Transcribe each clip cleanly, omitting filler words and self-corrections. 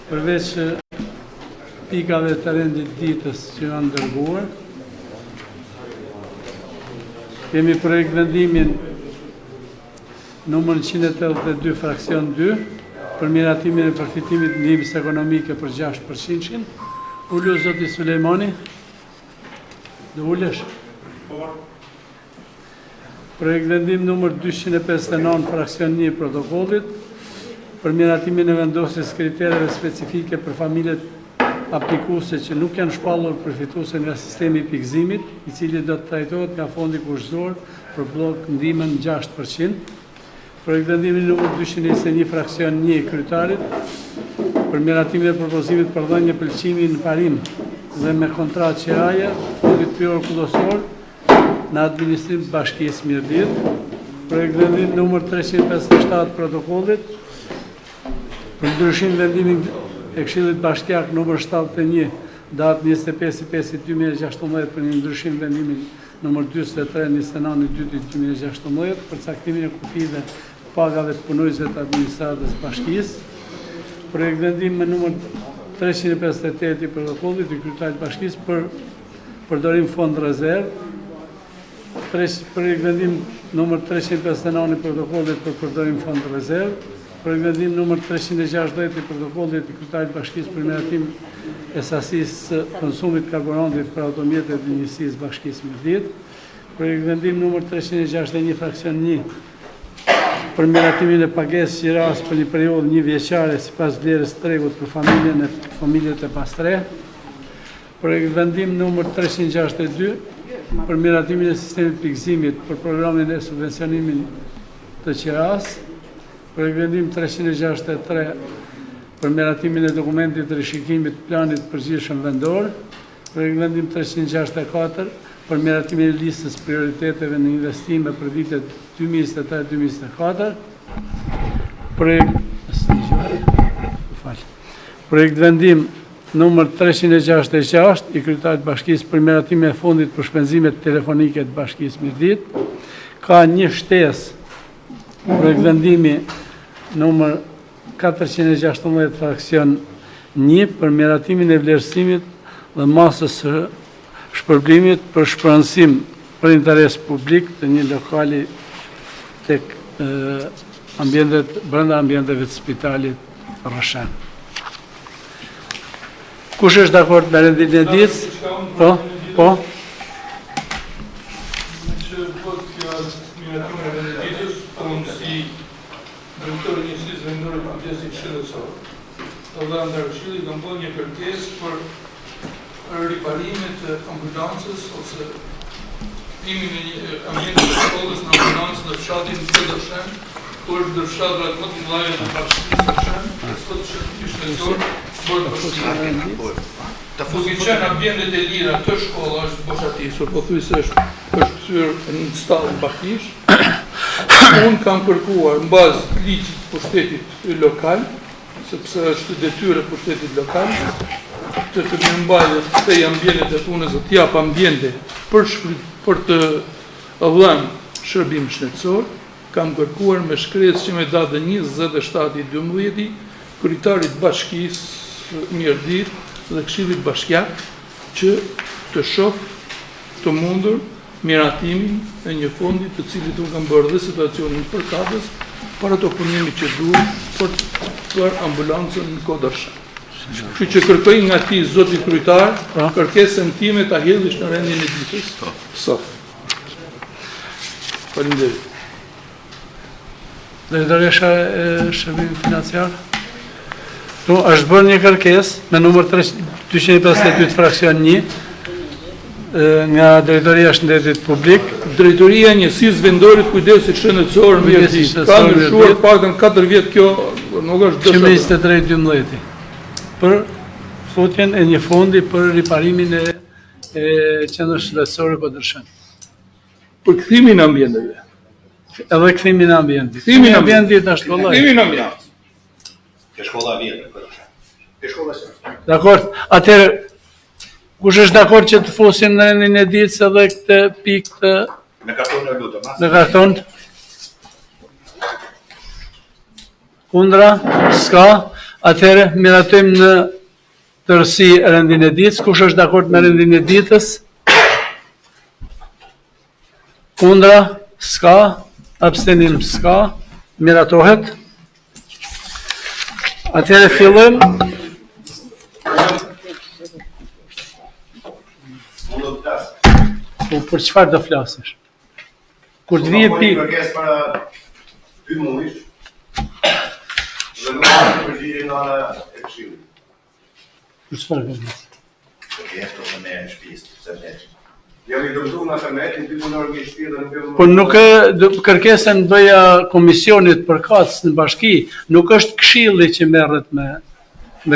Përveç pikave të rendit ditës që janë dërguar, kemi projekt vendimin numër 182 fraksion 2 për miratimin e përfitimit ndihmës ekonomike për 6%. Ullu zoti Sulejmani. Do ulesh. Projekt vendim numër 259 fraksion 1 protokollit për miratimin e vendosjes kritereve specifike për familjet aplikuese që nuk janë shpallur përfituese nga sistemi i pikëzimit, i cili do të trajtohet nga fondi kushtëzor për blok ndihmën 6%. Projekt vendimi numër 221 fraksion 1 kryetarit për miratimin e propozimit për dhënje pëlqimi në parim dhe me kontratë qiraje fondit pyro kullosor në administrim të bashkisë Mirdit. Projekt vendim numër 357 protokollit për ndryshim vendimin e Këshillit Bashkiak numër 71 datë 25/5/2016 për një ndryshim vendimin numër 43/29/2016 për caktimin e kufive pagave të punojësve të administratës bashkisë. Projekt vendim me numër 358 i protokollit i kryetarit bashkisë për përdorim fond rezerv. Projekt vendim numër 359 i protokollit për përdorim fond rezerv. Projekt vendim numër 360 i protokollit i kryetarit bashkisë për miratim e sasisë së konsumit karburantit për automjetet e njësisë bashkisë Mirdit. Projekt vendim numër 361 fraksion 1 për miratimin e pagesës qiras për një periudhë 1 vjeçare sipas vlerës tregut për familjet e pastre. Projekt vendim numër 362 për miratimin e sistemit pikëzimit për programin e subvencionimin të qiras. Projekt vendim 363 për miratimin e dokumentit të rishikimit të planit përgjithshëm vendor. Projekt vendim 364 për miratimin e listës prioriteteve në investime për vitet 2023-2024. Projekt vendim numër 366 i kryetarit bashkisë për miratimin e fondit për shpenzimet telefonike të bashkisë Mirdit. Ka një shtesë, projekt vendimi numër 416 fraksion 1 për miratimin e vlerësimit dhe masës së shpërblimit për shpërndësim për interes publik të një lokali tek brenda ambienteve të spitalit Rrëshen. Kush është dakord me rendin e ditës? Po. Drejtori i njësisë vendore të kujdesit shëndetësor. Dhe Këshilli ka bërë një kërkesë për riparimin e ambulancës ose timin e ambientit të shkollës në ambulancën në fshatin Dërshen, ku është ndër fshatrat më të mëdha të bashkisë Dërshen, sot shëndetësor bërë përfshirë. Duke qenë ambientet e lira të shkolla është boshatisur, pothuajse është kthyer në stall bakish. Unë kam kërkuar në bazë ligjit të pushtetit lokal, sepse është detyrë e pushtetit lokal, të mirëmbajtjes këtij ambientit të punës, të jap ambiente për të dhënë shërbim shëndetësor. Kam kërkuar me shkresë që me datën 27/12 kryetarit bashkisë Mirdit dhe Këshillit Bashkiak që të shoh të mundur miratimin e një fondi të cilit unë kam bërë dhe situacionin përkatës para të punimit që duhet për ambulancën në Kodërshen. Kështu që kërkoj nga ti, zoti kryetar, kërkesën time ta hedhish në rendin e ditës. Sot. Faleminderit. Drejtoresha e shërbimit financiar. Është bërë një kërkesë me numër 252 fraksion 1 nga Drejtoria e Shëndetit Publik. Drejtoria e Njësisë Vendore të Kujdesit Shëndetësor në Mirdit. Ka ndryshuar paktën 4 vjet, kjo nuk është dëshmë. 23/12 për futjen e një fondi për riparimin e qendrës shëndetësore Kodërshen. Për kthimin e ambienteve. Edhe kthimin e ambientit. Kthimin e ambientit në shkolla. Kthimin e ambientit. Ke shkolla vjetër Kodërshen. Ke shkolla së. Dakord. Atëherë kush është dakord që të fosin në rendin e ditës edhe këtë pikë të me karton e lutem, me karton? Kundra? S'ka. Atëherë, miratojmë në tërësi rendin e ditës. Kush është dakord me rendin e ditës? Kundra? S'ka. Abstenim? S'ka. Miratohet. Atëherë fillojmë. Po për çfarë do flasësh? Kur të vije pikë. Kërkesë para 2 muajsh. Dhe nuk ka përgjigje nga ana e Këshillit. Për çfarë kërkesë? Kërkesë për të merë në shtëpisë, pse ne? Jam i dëmtuar nga tërmeti, 2 muaj në shtëpi dhe nuk jam. Po nuk kërkesën bëja komisionit përkatës në bashki, nuk është Këshilli që merret me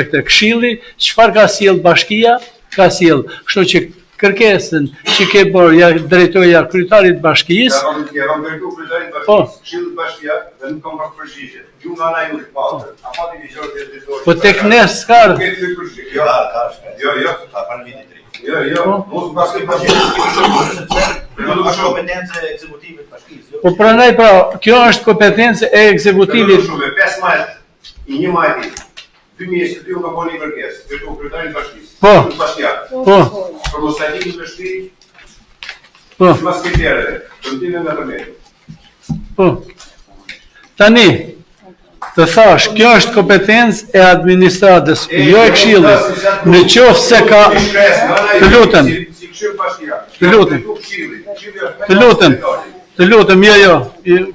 këtë. Këshilli, çfarë ka sjell bashkia, ka sjell. Kështu që kërkesën që ke bërë drejtoria kryetarit bashkisë. Ja kam drejtuar kryetarit bashkisë, Këshillit bashkia dhe nuk kam pas përgjigje. Ju nga ana jote pastë. Apo ti ligjor të drejtorit. Po tek ne s'ka. Jo, ka. Jo, ka para vitit 3. Jo, mos pas ke përgjigje. Nuk ka kompetencë ekzekutive të bashkisë. Po pranaj pra, kjo është kompetencë e ekzekutivit. 5 maj i 1 majti 2022 ka bënë një kërkesë, drejtori kryetarit bashkisë. Po. Bashkia. Po. Për mos ai në shtëpi. Po. Mas kritere, dëmtime nga tërmeti. Po. Tani, të thash, kjo është kompetencë e administratës, jo e Këshillit. Në qoftë se ka, të lutem, të lutem, jo,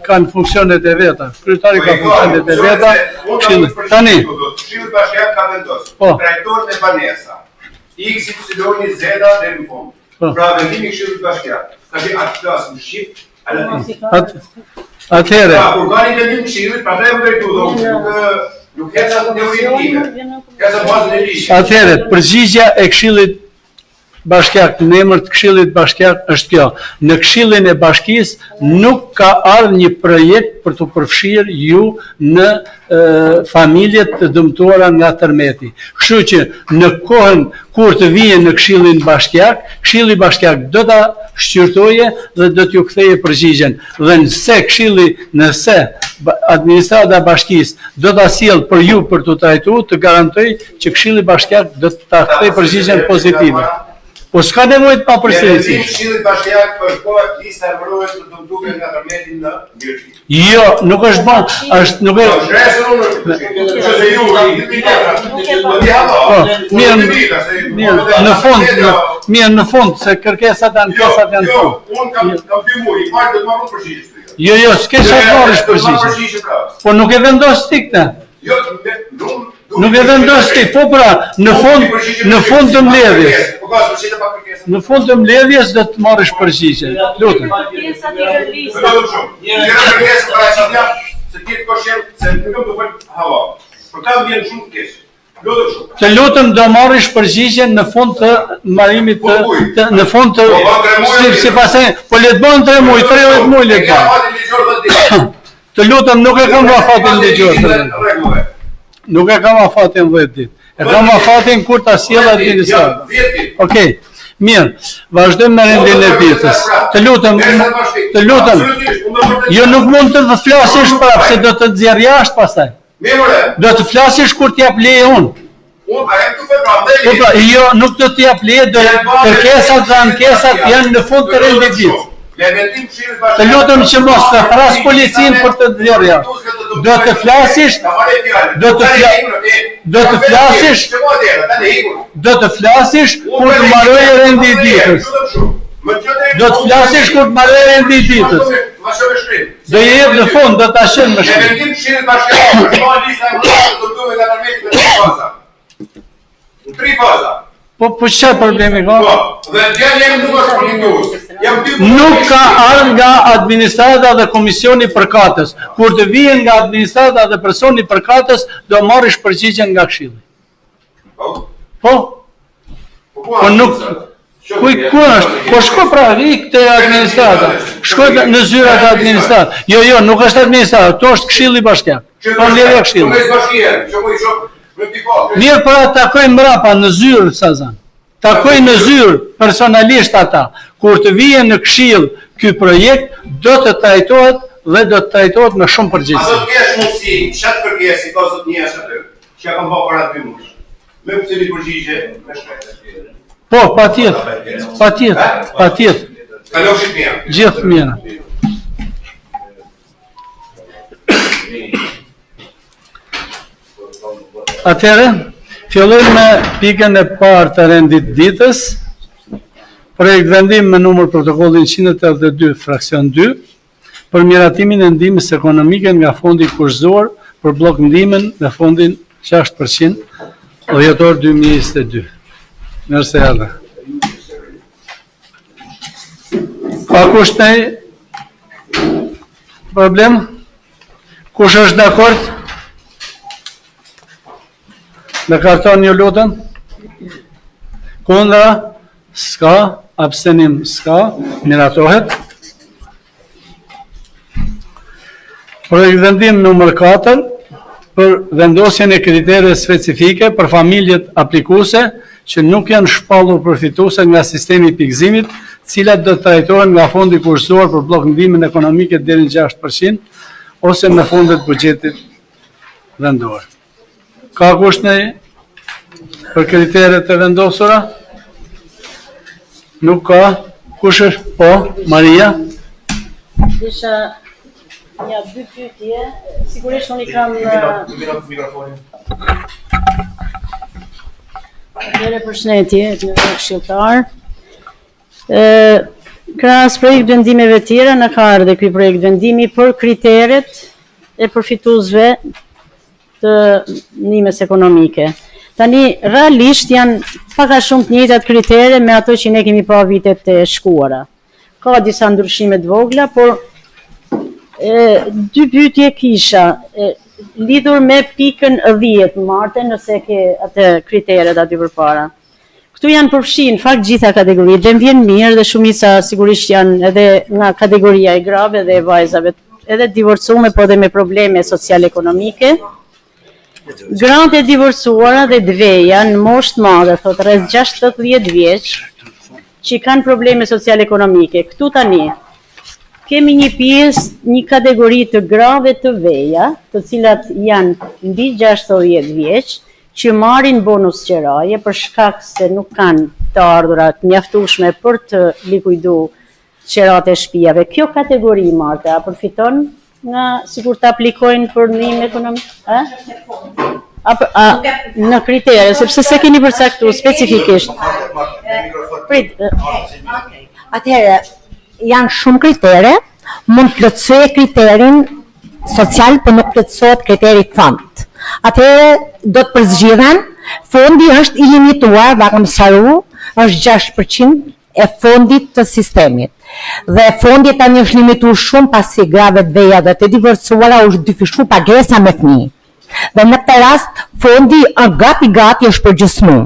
kanë funksionet e veta, kryetari ka funksionet e veta, Këshillit. Tani, Këshilli bashkiak ka vendosur, trajtorët e banesa, XY Z deri në fund. Pra vendimi i Këshillit bashkiak, tash atë flas në shqip, atëherë. Organi vendim Këshillit, prandaj u drejtuar, nuk ka sa teorinë time. Ka sa bazën e ligjit. Atëherë, përgjigjja e Këshillit bashkiak, në emër të Këshillit bashkiak është kjo. Në Këshillin e bashkisë nuk ka ardhur një projekt për të përfshirë ju në familjet të dëmtuara nga tërmeti. Kështu që në kohën kur të vijen në Këshillin bashkiak, Këshilli bashkiak do ta shqyrtoje dhe do t'ju ktheje përgjigjen. Dhe nëse administrata e bashkisë do ta sjell për ju për t'u trajtuar, të garantoj që Këshilli bashkiak do ta kthejë përgjigjen pozitive. Po s'ka nevojë të papërsëritësh. Këshillit bashkiak për kohë lista e vërojës të dëmtuar nga tërmeti në Virgjin. Jo, nuk është bën, është nuk e. Në fund se kërkesat janë fund. Unë kam 2 muaj, marr të marrë përgjigje. Jo, s'ke sa marrësh përgjigje. Po nuk e vendos ti këtë. Jo, nuk e vendos ti, po pra, në fund të mbledhjes. Në fund të mbledhjes do të marrësh përgjigje. Lutem. Të lutem do marrësh përgjigjen në fund të marrimit në fund të si pasaj, po le të bën 3 muaj, 30 muaj le të bën. Të lutem nuk e kam afatin ligjor. Nuk e kam afatin 10 ditë. E kam afatin kur ta sjell administrata. Okej. Mirë, vazhdojmë me rendin e ditës. Të lutem. Jo nuk mund të flasësh prapë se do të nxjerr jashtë pastaj. Do të flasësh kur t'jap leje unë. Jo, nuk do t'jap leje, kërkesat dhe ankesat janë në fund të rendit ditës. Të lutem që mos të thras policin për të nxjerr jashtë. Do të flasësh kur të marrojë rendi i ditës. Do të flasësh kur të marrojë rendi i ditës. Do jep në fund, do ta shën më shpejt. Në 3 faza. Po çfarë problemi ka? Dhe jam nuk është politikus. Nuk ka ardhur nga administrata dhe komisioni përkatës. Kur të vijë nga administrata dhe personi përkatës, do marrësh përgjigjen nga Këshilli. Po? Po nuk. Ku është? Po shko pra ik te administrata. Shko në zyrat e administratës. Jo, nuk është administrata, to është Këshilli bashkiak. Po mbledhja e Këshillit. Mirë për atë takojnë mrapa në zyrë, Sazan. Takojnë në zyrë personalisht ata. Kur të vijen në Këshill ky projekt, do të trajtohet dhe do të trajtohet me shumë përgjegjësi. A do të kesh mundësi, çat kërkesë ka zot njerëz aty. që ja kam bërë para 2 muaj. Me pëse një përgjigje, me shkajtë. Po, patjetër. Kaloshit mjera. Gjithë mjera. Atëherë, fillojmë me pikën e parë të rendit ditës. Projekt vendim me numër protokollin 182 fraksion 2 për miratimin e ndihmës ekonomike nga fondi kurrizor për blok ndihmën me fondin 6% dhjetor 2022. Mirëse erdhe. Ka kush në problem? Kush është dakord? Me karton një lutem? Kundra? Ska. Abstenim? Ska. Miratohet. Projekt vendim numër 4 për vendosjen e kritereve specifike për familjet aplikuese që nuk janë shpallur përfituese nga sistemi i pikëzimit, cilat do të trajtohen nga fondi kurrizor për blok ndihmën ekonomike deri në 6% ose me fondet buxhetit vendor. Ka kushtëni për kriteret e vendosura? Nuk ka. Kush është? Po, Maria? Isha një 2 pyetje, sigurisht unë I kam Atëherë përshëndetje, në këshilltar. Krahas projekt vendimeve tjera në ka ardhe ky projekt vendimi për kriteret e përfituesve të ndihmës ekonomike. Tani realisht janë pak a shumë të njëjtat kritere me ato që ne kemi pa vitet e shkuara. Ka disa ndryshime të vogla, por 2 pyetje kisha lidhur me pikën 10 Marte, nëse ke atë kriteret aty përpara. Këtu janë përfshin fakt gjitha kategoritë, dhe më vjen mirë dhe shumica sigurisht janë edhe nga kategoria e grave dhe e vajzave, edhe divorcume, po dhe me probleme social-ekonomike. Gratë e divorcuara dhe dveja në moshë të madhe, thot rreth 60 vjeç, që kanë probleme social-ekonomike. Këtu tani kemi një pjesë, një kategori të grave të veja, të cilat janë mbi 60 vjeç, që marrin bonus qeraje për shkak se nuk kanë të ardhurat mjaftueshme për të likujdu qerat e shtëpiave. Kjo kategori Marte a përfiton nga sikur të aplikojnë për ndihmë ekonomike? Në kritere, sepse se keni përcaktuar specifikisht. Atëherë, janë shumë kritere, mund të plotësojë kriterin social, por nuk plotësohet kriteri fond. Atëherë, do të përzgjidhen, fondi është I limituar, kam sqaruar, është 6% e fondit të sistemit. Dhe fondi tani është limituar shumë pasi grave të veja dhe të divorcuara është dyfishu pagesa me fëmijë. Dhe në këtë rast, fondi gati është përgjysmuar.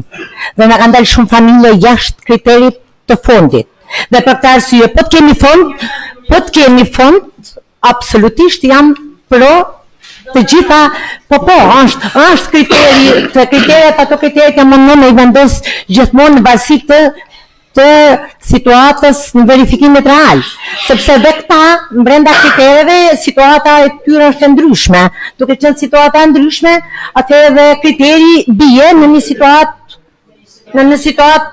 Dhe na kanë dalë shumë familje jashtë kriterit të fondit. Dhe për këtë arsye, po të kemi fond, absolutisht jam pro të gjitha, është kriteri, të kriteret, ato kriteret që mundon I vendos gjithmonë në basi të situatës në verifikimet real. Sepse dhe këta, brenda kritereve, situata e tyre është e ndryshme. Duke qenë situata e ndryshme, atëherë dhe kriteri bie në një situatë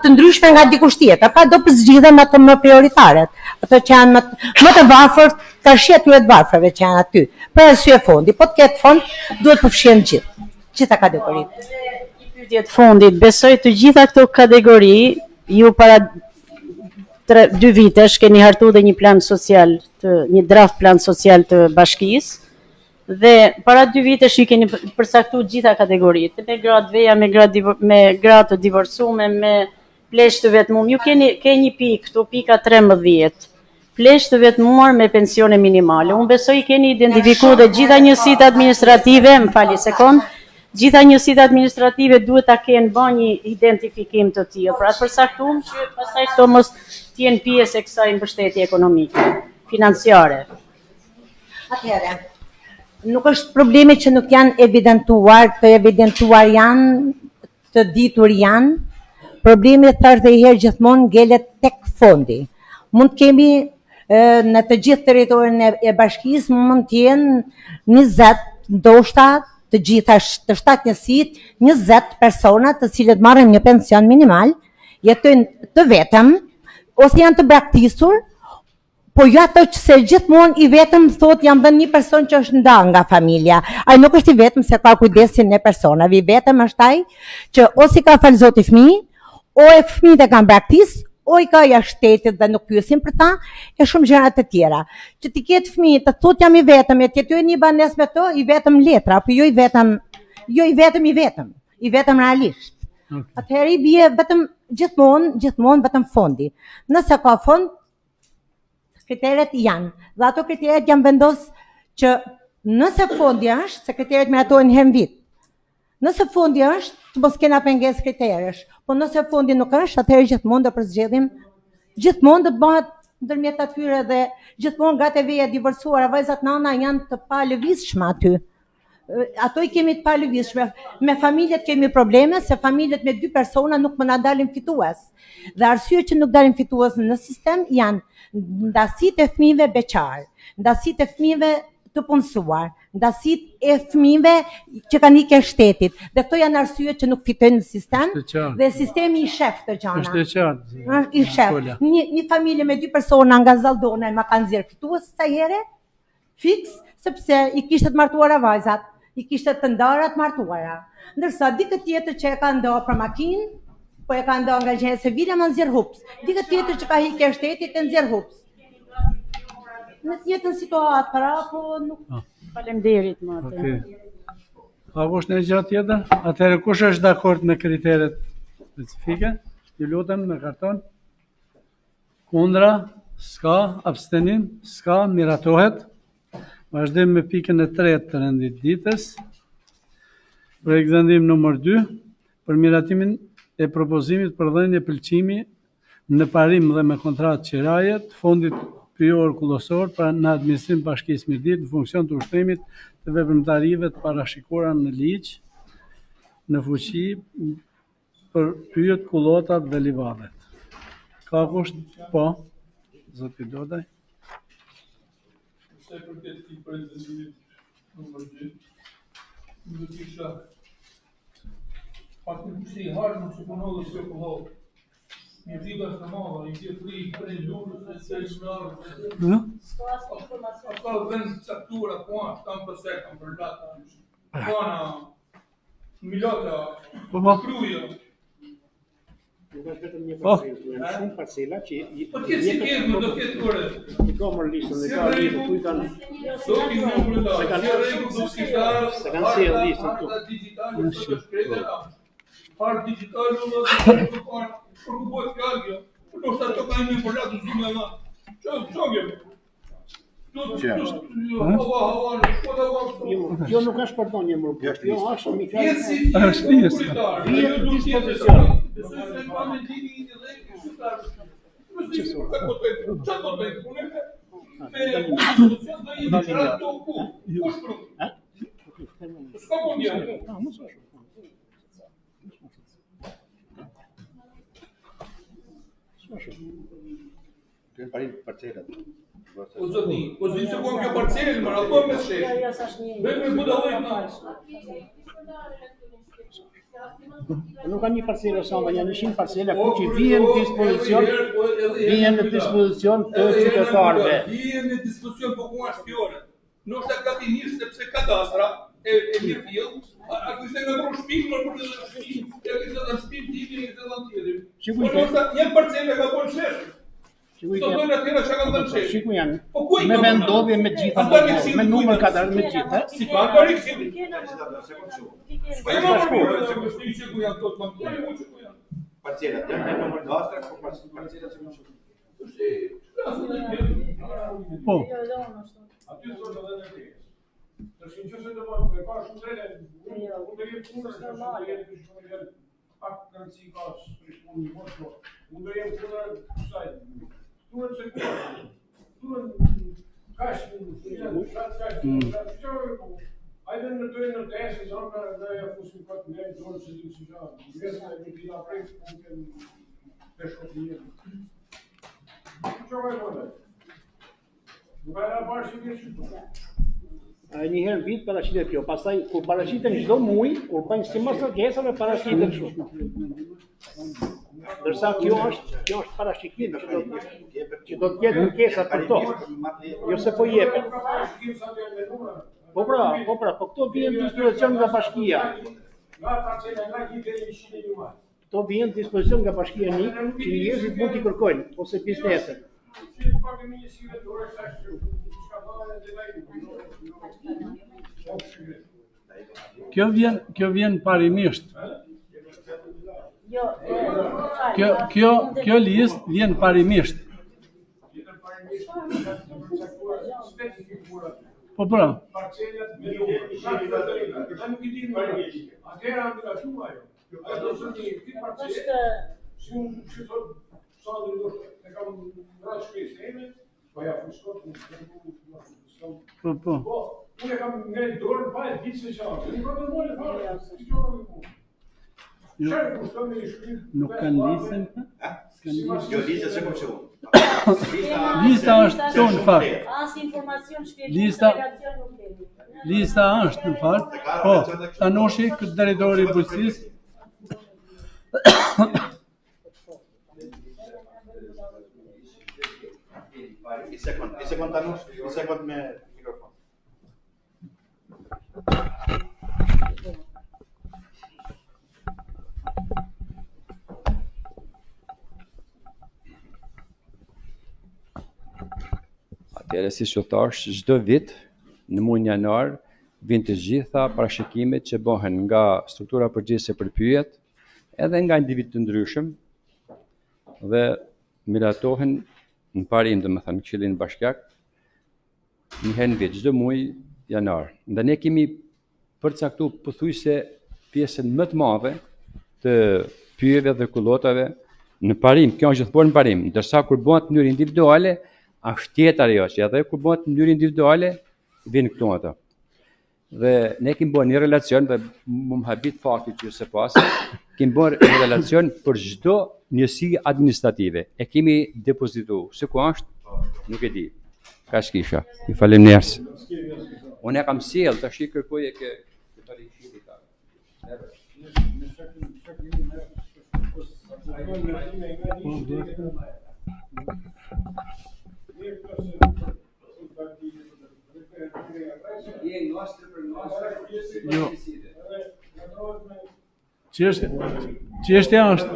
të ndryshme nga dikush tjetër. Pra do përzgjidhen ato më prioritaret. Ato që janë më të varfër, të arshia tyre të varfërve që janë aty. Për arsye fondi, po të ketë fond, duhet përfshihen gjitha kategoritë. Një pyetje të fundit, besoj të gjitha këto kategori, ju para 2 vitesh keni hartu dhe një plan social, një draft plan social të bashkisë, dhe para 2 vitesh ju keni përcaktuar gjitha kategoritë, me gratë veja, me gratë të divorcume, me plesh të vetmuar. Ju keni një pikë, këtu pika 13. Plesh të vetmuar me pensione minimale. Unë besoj keni identifikuar dhe gjitha njësitë administrative, më fali sekond, gjitha njësitë administrative duhet ta kenë bën një identifikim të tillë. Pra të përcaktuar që pastaj këto mos të jenë pjesë e kësaj mbështetje ekonomike, financiare. Atëherë, nuk është probleme që nuk janë evidentuar, të evidentuar janë, të ditur janë. Problemi thash dhe herë gjithmonë ngelet tek fondi. Mund të kemi në të gjithë territorin e bashkisë mund të jenë 20 ndoshta të të gjitha të shtat njësit, 20 persona të cilët marrin një pension minimal, jetojnë të vetëm, ose janë të braktisur, po jo ato që se gjithmonë i vetëm thot jam dhe një person që është nda nga familja. Ai nuk është i vetëm se ka kujdesin e personave, i vetëm është ai që ose ka falëzot i fëmijë, o e fëmijët e kanë braktis, o i ka jashtë shtetit dhe nuk pyesin për ta, e shumë gjëra të tjera. Që ti ketë fëmijë të thot jam i vetëm, e ti jetoj një banes me to, i vetëm letra, apo jo i vetëm realisht. Atëherë i bie vetëm gjithmonë vetëm fondi. Nëse ka fond, kriteret janë, dhe ato kriteret janë vendos që nëse fondi është, se kriteret miratojnë herë në vit. Nëse fondi është, të mos kena pengesë kriterësh, po nëse fondi nuk është, atëherë gjithmonë do përzgjedhim, gjithmonë do të bëhet ndërmjet atyre dhe gjithmonë nga TV-ja divorcuara, vajzat nana janë të palëvizshme aty. Ato i kemi të palëvizshme. Me familjet kemi probleme, se familjet me 2 persona nuk më na dalin fitues. Dhe arsyet që nuk dalin fitues në sistem janë ndasit e fëmijëve beqar, ndasit e fëmijëve të punësuar, ndasit e fëmijëve që kanë ikë shtetit. Dhe këto janë arsyet që nuk fitojnë në sistem, dhe sistemi i shef të gjana. Është e qartë. I shef. Një familje me 2 persona nga Zaldona ma kanë nxjerrë fitues sa herë, fiks, sepse i kishte të martuara vajzat, i kishte të ndara të martuara. Ndërsa dikë tjetër që e ka ndo për makinë, po e ka ndo nga gjenë se vile më nxjerr hups. Dikë tjetër që ka hikë shtetit e nxjerr hups. Në të njëjtën situatë, para po nuk. Faleminderit Martin. Okej. Ka kush në gjatë tjetër? Atëherë kush është dakord me kriteret specifike? Ju lutem me karton. Kundra, s'ka, abstenim, s'ka, miratohet. Vazhdojmë me pikën e 3 të rendit ditës. Projekt vendim numër 2 për miratimin e propozimit për dhënje pëlqimi në parim dhe me kontratë qiraje të fondit pyjor kullosor për në administrim bashkisë Mirdit në funksion të ushtrimit të veprimtarive të parashikuara në ligj në fuqi për pyjet kullotat dhe livadet. Ka kusht? Po. Zoti Dodaj. Se përket këtij prezantimit numër 2, do të isha pak të kushti harë në suponovë se kohë. Një vita të madhe, i ke fri për një lurë se se shërë. Ata vend caktura po ashtë, kam përse, kam për datë. Kona, milota, kruja. Nuk është vetëm një parcelë, janë shumë parcela që Po tjetë si kemë, do ketë kore. i ka mërë listën dhe ka listën ku i kanë Do t'i numër da, si regu do t'i se kanë sjellë listën këtu. Digitale, sot është krejtëra. Harë digitale, do të parë, për ku bojtë fjallë kjo. Për do shta të ka ime për latë në zume nga. Qa gjemë? Jo nuk është për një mërë, jo është mi ka Është dispozicion. O zotni, po zdi se kom kjo parcelë, më rato me shesh. Vem me budallojt në. Nuk ka një parcelë sa më janë 100 parcela ku që vijen në dispozicion të qytetarëve. Vijen në dispozicion po ku është fjore. Nështë gatimisht sepse kadastra e mirë fjellë, a kështë e nga tro shpinë më për të shpinë, e kështë dhe shpinë timi e këtë dhe tjetër. Po nështë një parcelë ka bon shesh. Sot dojnë atjera që kanë dhënë shesh. Shiku janë, me vendodhje me gjitha, me numër kadar me gjitha. Si ka karik si Po e më përpore, se kështë një që ku janë tot, më përpore mu që ku janë. Parcelat, janë në numër dastra, po parcelat që më shumë. Po. Aty zonë edhe në tekës. Tërsh në qëse të e ka shumë drejnë, unë dhe jetë punës, unë dhe jetë shumë jetë pak kërënci ka shprishpun një mështë, unë dhe jetë punër kësaj. Turën se kërë, turën kashë, hajde në dojnë në tesë, zonë dhe e fusim këtë në zonë që një si gjatë. Vesë në një pina prejtë, unë të në peshko të jetë. Që vaj bëllë? Nuk e në bashkë që një që Një herë vit paraqitet kjo, pastaj kur paraqiten çdo muaj, kur bëjnë sipas kërkesave paraqiten kështu. Ndërsa kjo është parashikim që do të jetë kërkesa për to. Jo se po jepet. Po këto vjen dispozicion nga bashkia. Këto vjen dispozicion nga bashkia NIK që njerëzit mund t'i kërkojnë ose bizneset. Kjo vjen parimisht. Kjo listë vjen parimisht. Po pra. Po. Unë kam ngrej dorën pa e ditë se çfarë. Nuk ka dërmojë fare. Nuk kanë listën? Jo, lista se kom që unë. Lista është tonë në fakt. As informacion shpjegim Lista- operacion nuk kemi. Lista është në fakt. Po, Tanoshi, këtë drejtori i bujqësisë. I sekund Tanush, i sekund me mikrofon. Atëherë, si që thash, çdo vit në muajin janar vijnë të gjitha parashikimet që bëhen nga struktura përgjithëse për pyjet, edhe nga individ të ndryshëm dhe miratohen në parim, domethënë Këshillin Bashkiak, një herë në vit, çdo muaj janar. Dhe ne kemi përcaktuar pothuajse pjesën më të madhe të pyjeve dhe kullotave në parim. Kjo është gjithmonë në parim, ndërsa kur bëhet në mënyrë individuale, është tjetër ajo, që edhe kur bëhet në mënyrë individuale, vinë këtu ato. Dhe ne kemi bërë një relacion, dhe më habit fakti që së pas, kemi bërë një relacion për çdo njësi administrative. E kemi depozitu. Se ku është? Nuk e di. Ka shkisha. I faleminderit. Unë e kam sjell, tash i kërkoj e ke parishit ta. Jo. Çështja është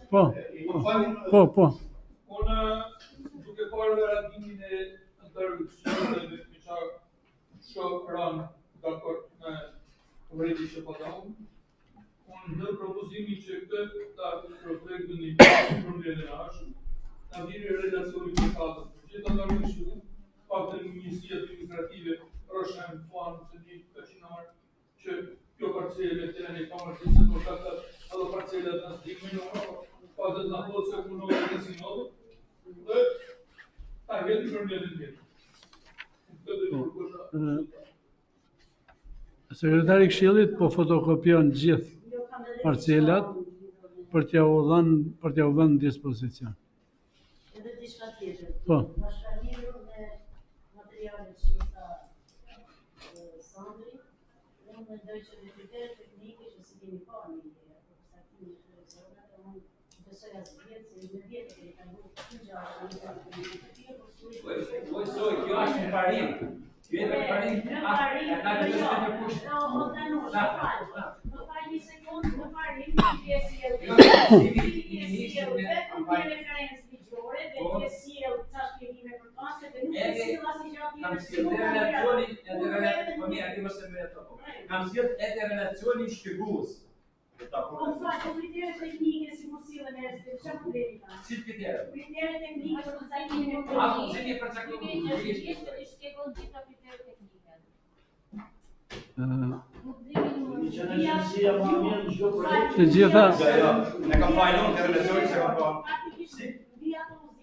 Po. Unë duke parë dhe radimin e ndërgësime dhe me qa shokran dakord me vredi që po daun, unë ndër propozimi që këtë ta projektën një përmjene në ashtë, ta viri relacionit në katës për gjitha nga rëshqyllin, pak të njësi administrative, rëshem, plan, se një kaqinar, që kjo parcele të në një kamerë të se në katër, ato parcele të nësë dikme në më, pa të në hodë se punohë në sinodë, dhe ta jetë përmjene në Sekretari i Këshillit po fotokopion gjithë parcelat për t'ja u dhënë në dispozicion. Edhe diçka tjetër. Po. Bashkë lidhur me materialet që i tha Sandri, unë mendoj që në kriterë teknike që si kemi parë një ideja, për saktimin e këtyre zonave, unë besoj as vjetë se në vjetë kemi kaluar të gjatë Kjo është në parim. Kjo është në parim. Më fal një sekundë, më parim, pjesë Kam sjell edhe relacionin shpjegues. Kriteret teknike si mos sillen njerëzit, çfarë problemi ka? Si kritere? Kriteret teknike për përcaktimin e Apo si ke përcaktuar? Shpjegon gjitha kriteret teknike. Të gjitha Ne kam fajnon të relacioni se kam pa.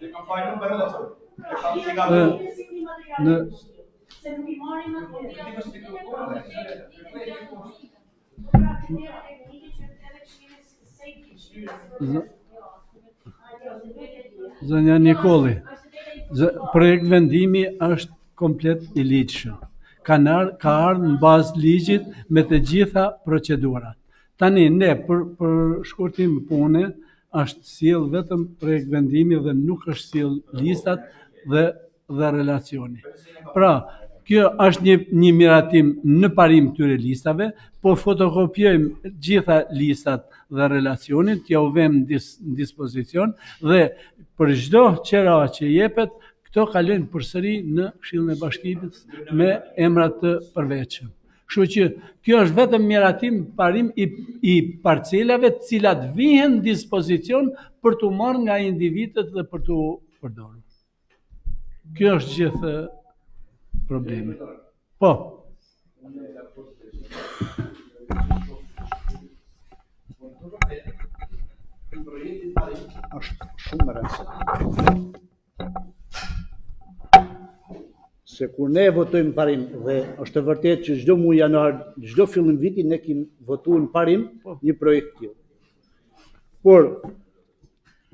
Ne kam fajnon për relacioni. Se nuk i marrin më Zonja Nikolli, projekt vendimi është komplet i ligjshëm. Ka ardhur në bazë ligjit me të gjitha procedurat. Tani ne për shkurtim pune është sjell vetëm projekt vendimi dhe nuk është sjell listat dhe relacioni. Pra, kjo është një miratim në parim këtyre listave, po fotokopjojmë gjitha listat dhe relacionin, t'ja u vëmë në dispozicion dhe për çdo qera që jepet, këto kalojnë përsëri në Këshillin e Bashkimit me emra të përveçshëm. Kështu që kjo është vetëm miratim parim i parcelave të cilat vihen në dispozicion për t'u marrë nga individët dhe për t'u përdorur. Kjo është gjithë problemi. Po. Është shumë e rëndësishme. Se kur ne votojmë parim dhe është e vërtetë që çdo muaj janar, çdo fillim viti ne kemi votuar në parim një projekt tillë. Por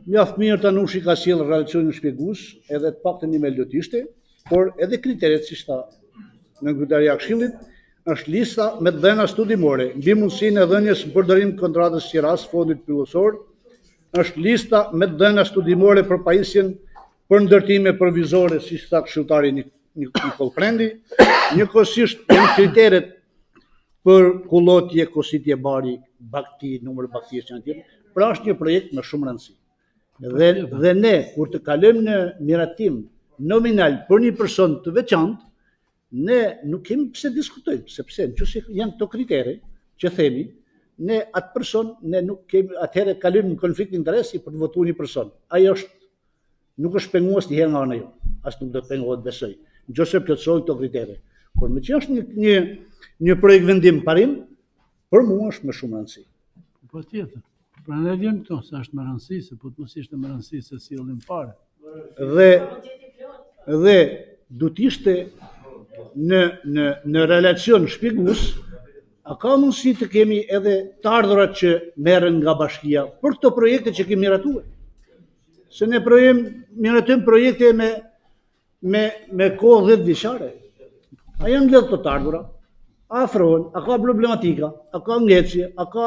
mjaft mirë Tanushi ka sjellë relacionin shpjegues, edhe të paktën nivel do të ishte, por edhe kriteret siç tha në Kryetaria e Këshillit, është lista me dhëna studimore, mbi mundësinë e dhënies në përdorim kontratës qiras fondit pyllësor, është lista me dhëna studimore për pajisjen për ndërtime provizore, siç tha këshilltari Nikol Prendi, njëkohësisht janë kriteret për kullotje, kositje bari, bakti, numër baktisë që janë tjetër. Pra është një projekt me shumë rëndësi. Dhe ne, kur të kalojmë në miratim nominal për një person të veçantë, ne nuk kemi pse diskutojmë, sepse nëse janë këto kritere që themi, ne atë person ne nuk kemi, atëherë kalojmë në konflikt interesi për të votuar një person. Ai nuk është pengues të herë nga ana jote, as nuk do të pengohet besoj. Nëse plotësojnë këto kritere. Por me që është një projekt vendim parim, për mua është me shumë rëndësi. Po tjetër. Pra ne vjen këto, se është me rëndësi, se po të mos ishte me rëndësi se sillim fare. Dhe du t'ishte në relacion shpjegues, a ka mundësi të kemi edhe të ardhurat që merren nga bashkia për këto projekte që kemi miratuar. Se ne miratojmë projekte me kohë 10 vjeçare. A janë mbledh të ardhura? A afrohen? A ka problematika? A ka ngecje? A ka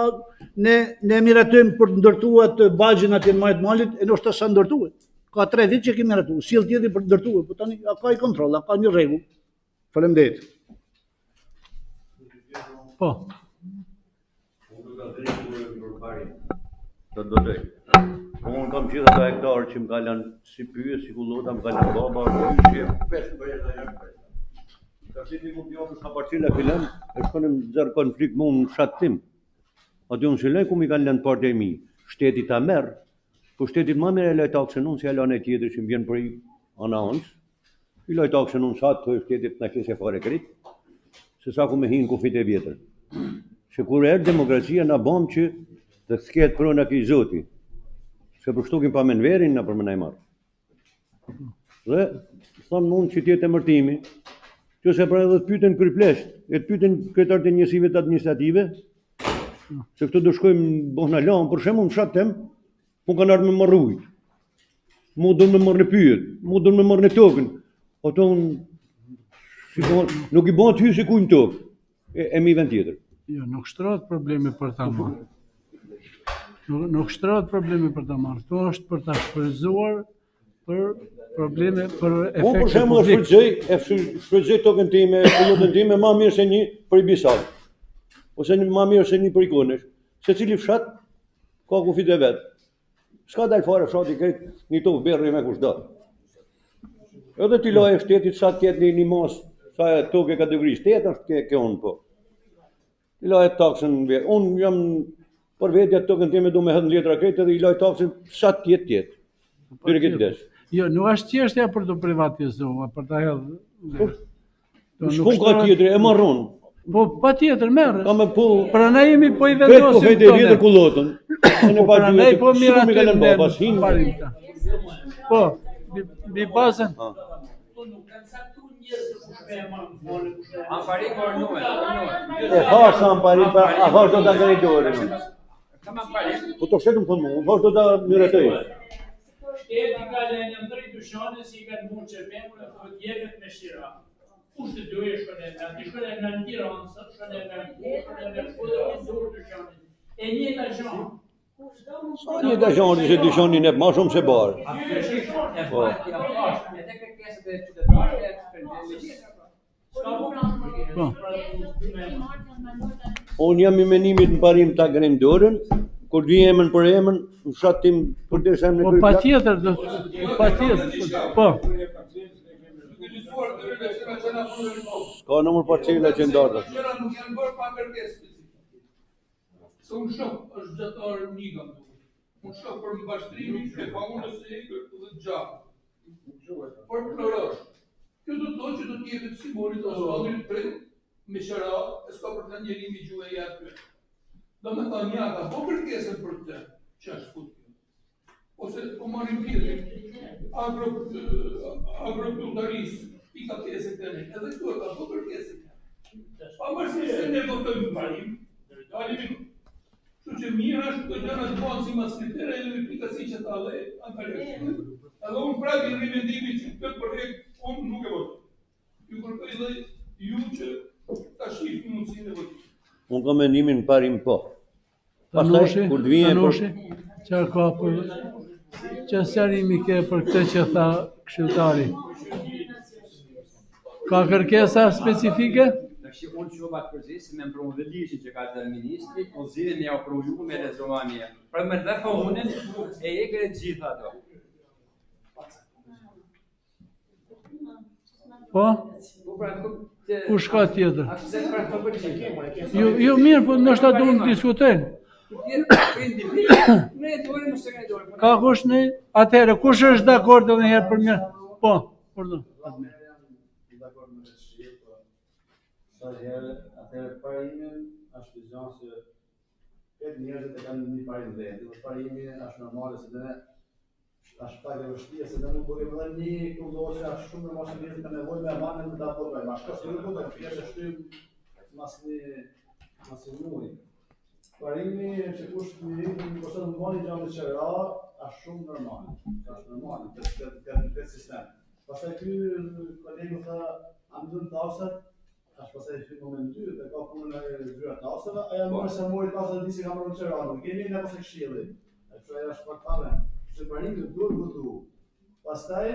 ne miratojmë për të ndërtuar të baxhin atje në majt malit e ndoshta sa ndërtuar. Ka 3 vjet që kemi miratuar, sjell tjetër për të ndërtuar, po tani a ka i kontroll, a ka një rregull. Faleminderit. Po. Unë kam gjitha ta hektarë që më kalan si pyje, si kullota, më kalan baba, pyje. Ka si ti mund t'jopës ka parcila filem, e shkonim zërë konflikt më në shatë tim. Aty unë shilej ku mi kanë lënë parte e mi. Shtetit ta merë, po shtetit ma mire e laj taksën unë, si e lane tjetër që më vjen për i anahonës. I laj taksën unë sa të shtetit në kese fare kritë, se sa ku me hinë kufit e vjetër. Që kur erë demokracia në bom që të s'ket prona ki zoti. Se për shtukim pa me në verin, në për më nëjë marë. Dhe, thonë mund që tjetë e mërtimi, që se pra edhe të pyten kërplesht, e të pyten këtar të njësive të administrative, se këto do shkojmë bohna lanë, për shemë në shatë tem, mu kanë ardhë me marrë ujtë, mu do me marrë në pyet, mu do me marrë në tokën, ato nuk i bënë të hy se kujnë tokë, e mi vend tjetër. Jo, nuk shtrohet problemi për ta marrë. Nuk shtrohet problemi për ta marrë. Kto është për ta shfrytzuar për probleme, për efekte publik. Për shembull, shfrytëzoj tokën time, periudhën time më mirë se një për i bisat. Ose më mirë se një për i konesh. Secili fshat ka kufit e vet. S'ka dal fare fshati krejt një tokë berri me kushdo. Edhe ti laje shtetit sa të ketë një mos, sa tokë kategorisë 8 është kjo unë po. Ti laje taksën në vetë. Unë jam për vetja tokën time du me hedhë në letra krejt edhe i laje taksën sa të jetë. Dyre këtë desh. Jo, nuk është çështja për të privatizuar, për ta hedhë. Shkon ka tjetër, e marron. Po patjetër merr. Ka me po. Pra na jemi po i Po vendosim vetë tjetër kullotën. Pra na po mirë aty kanë në pas hin. Po, mbi bazën. E thash amparim, a thash do ta ngrej dorën. Po të shetum thonë mu, thash do ta miratoj. Shteti ka lënë ndër dyshane si kanë mund që femra të jepet me shira. Kush të doje shkollën, aty shkollën në Tiranë, sot shkollën në Durrës dyshane. E njëjta gjë. Një të gjanë që dyshonin e ma shumë se barë. Unë jam i menimit në parim ta grem dorën, kur vi emën për emën, në fshat tim për të shemë në kërë. Po patjetër, po. Ka nëmër parcela që ndarë. Se unë shok është gjatarë Niga, unë shok për mbashtrimin e faunës e egër dhe gjabë. Por plorosh, kjo do të thotë që do të jepet simbolit asfaltit prej me shara, e s'ka për të njerimi gjuhë e aty. Do me tha një ka po kërkesën për të, që është futë. Ose po marim pjetin, agrokultarisë, pika pjesë të ne, edhe këtu e ka po kërkesën. Pa mërësisht se ne votojmë parim, dalim. Kështu që mirë është të gjëra të banë si mas kritere e në pika si që ta dhe antarështë. Edhe unë prapë i rrimendimi që këtë projekt unë nuk e votoj. Ju kërkoj dhe ju që ta shifë mundësin e votoj. Unë ka mendimin parim po. Pastaj, kur të vijen për... Qarë ka për... Që sjarimi ke për këtë që tha këshilltari? Ka kërkesa specifike? Unë që batë përgjithë, me më promu dhe lishin që ka të ministri, o zire me ja provu me rezovanje. Pra me dhe faunën e egre gjitha ato. Po? Kush ka tjetër? Jo mirë, po nështë ta du në diskutojnë. Ka kush në? Atëherë, kush është dakord edhe herë për mirë? Po, përdo. Atëherë parimin është vizion se këtë njerëzit e kanë një parim vetë, dhe parimi është normale se dhe ne është pak e vështirë, se dhe nuk bëgëm edhe një këndohë që është shumë normal që njerëzit kanë nevojë me amanin me ta bëgëm. Ashtë se nuk bëgëm, pjesë e shtym mas një muaj. Parimi që kush një përse në mëmoni gjami qëra është shumë normal. Është normal në këtë sistem. Pastaj ky kolegu tha, amdun taksat, është pasaj që moment 2 dhe ka punën e zyra taksave, aja mërë se mori pasaj disi ka mërë në qëranë, kemi në pasaj këshili. E që aja është pak pame, që parimi duhet vëtu. Pastaj,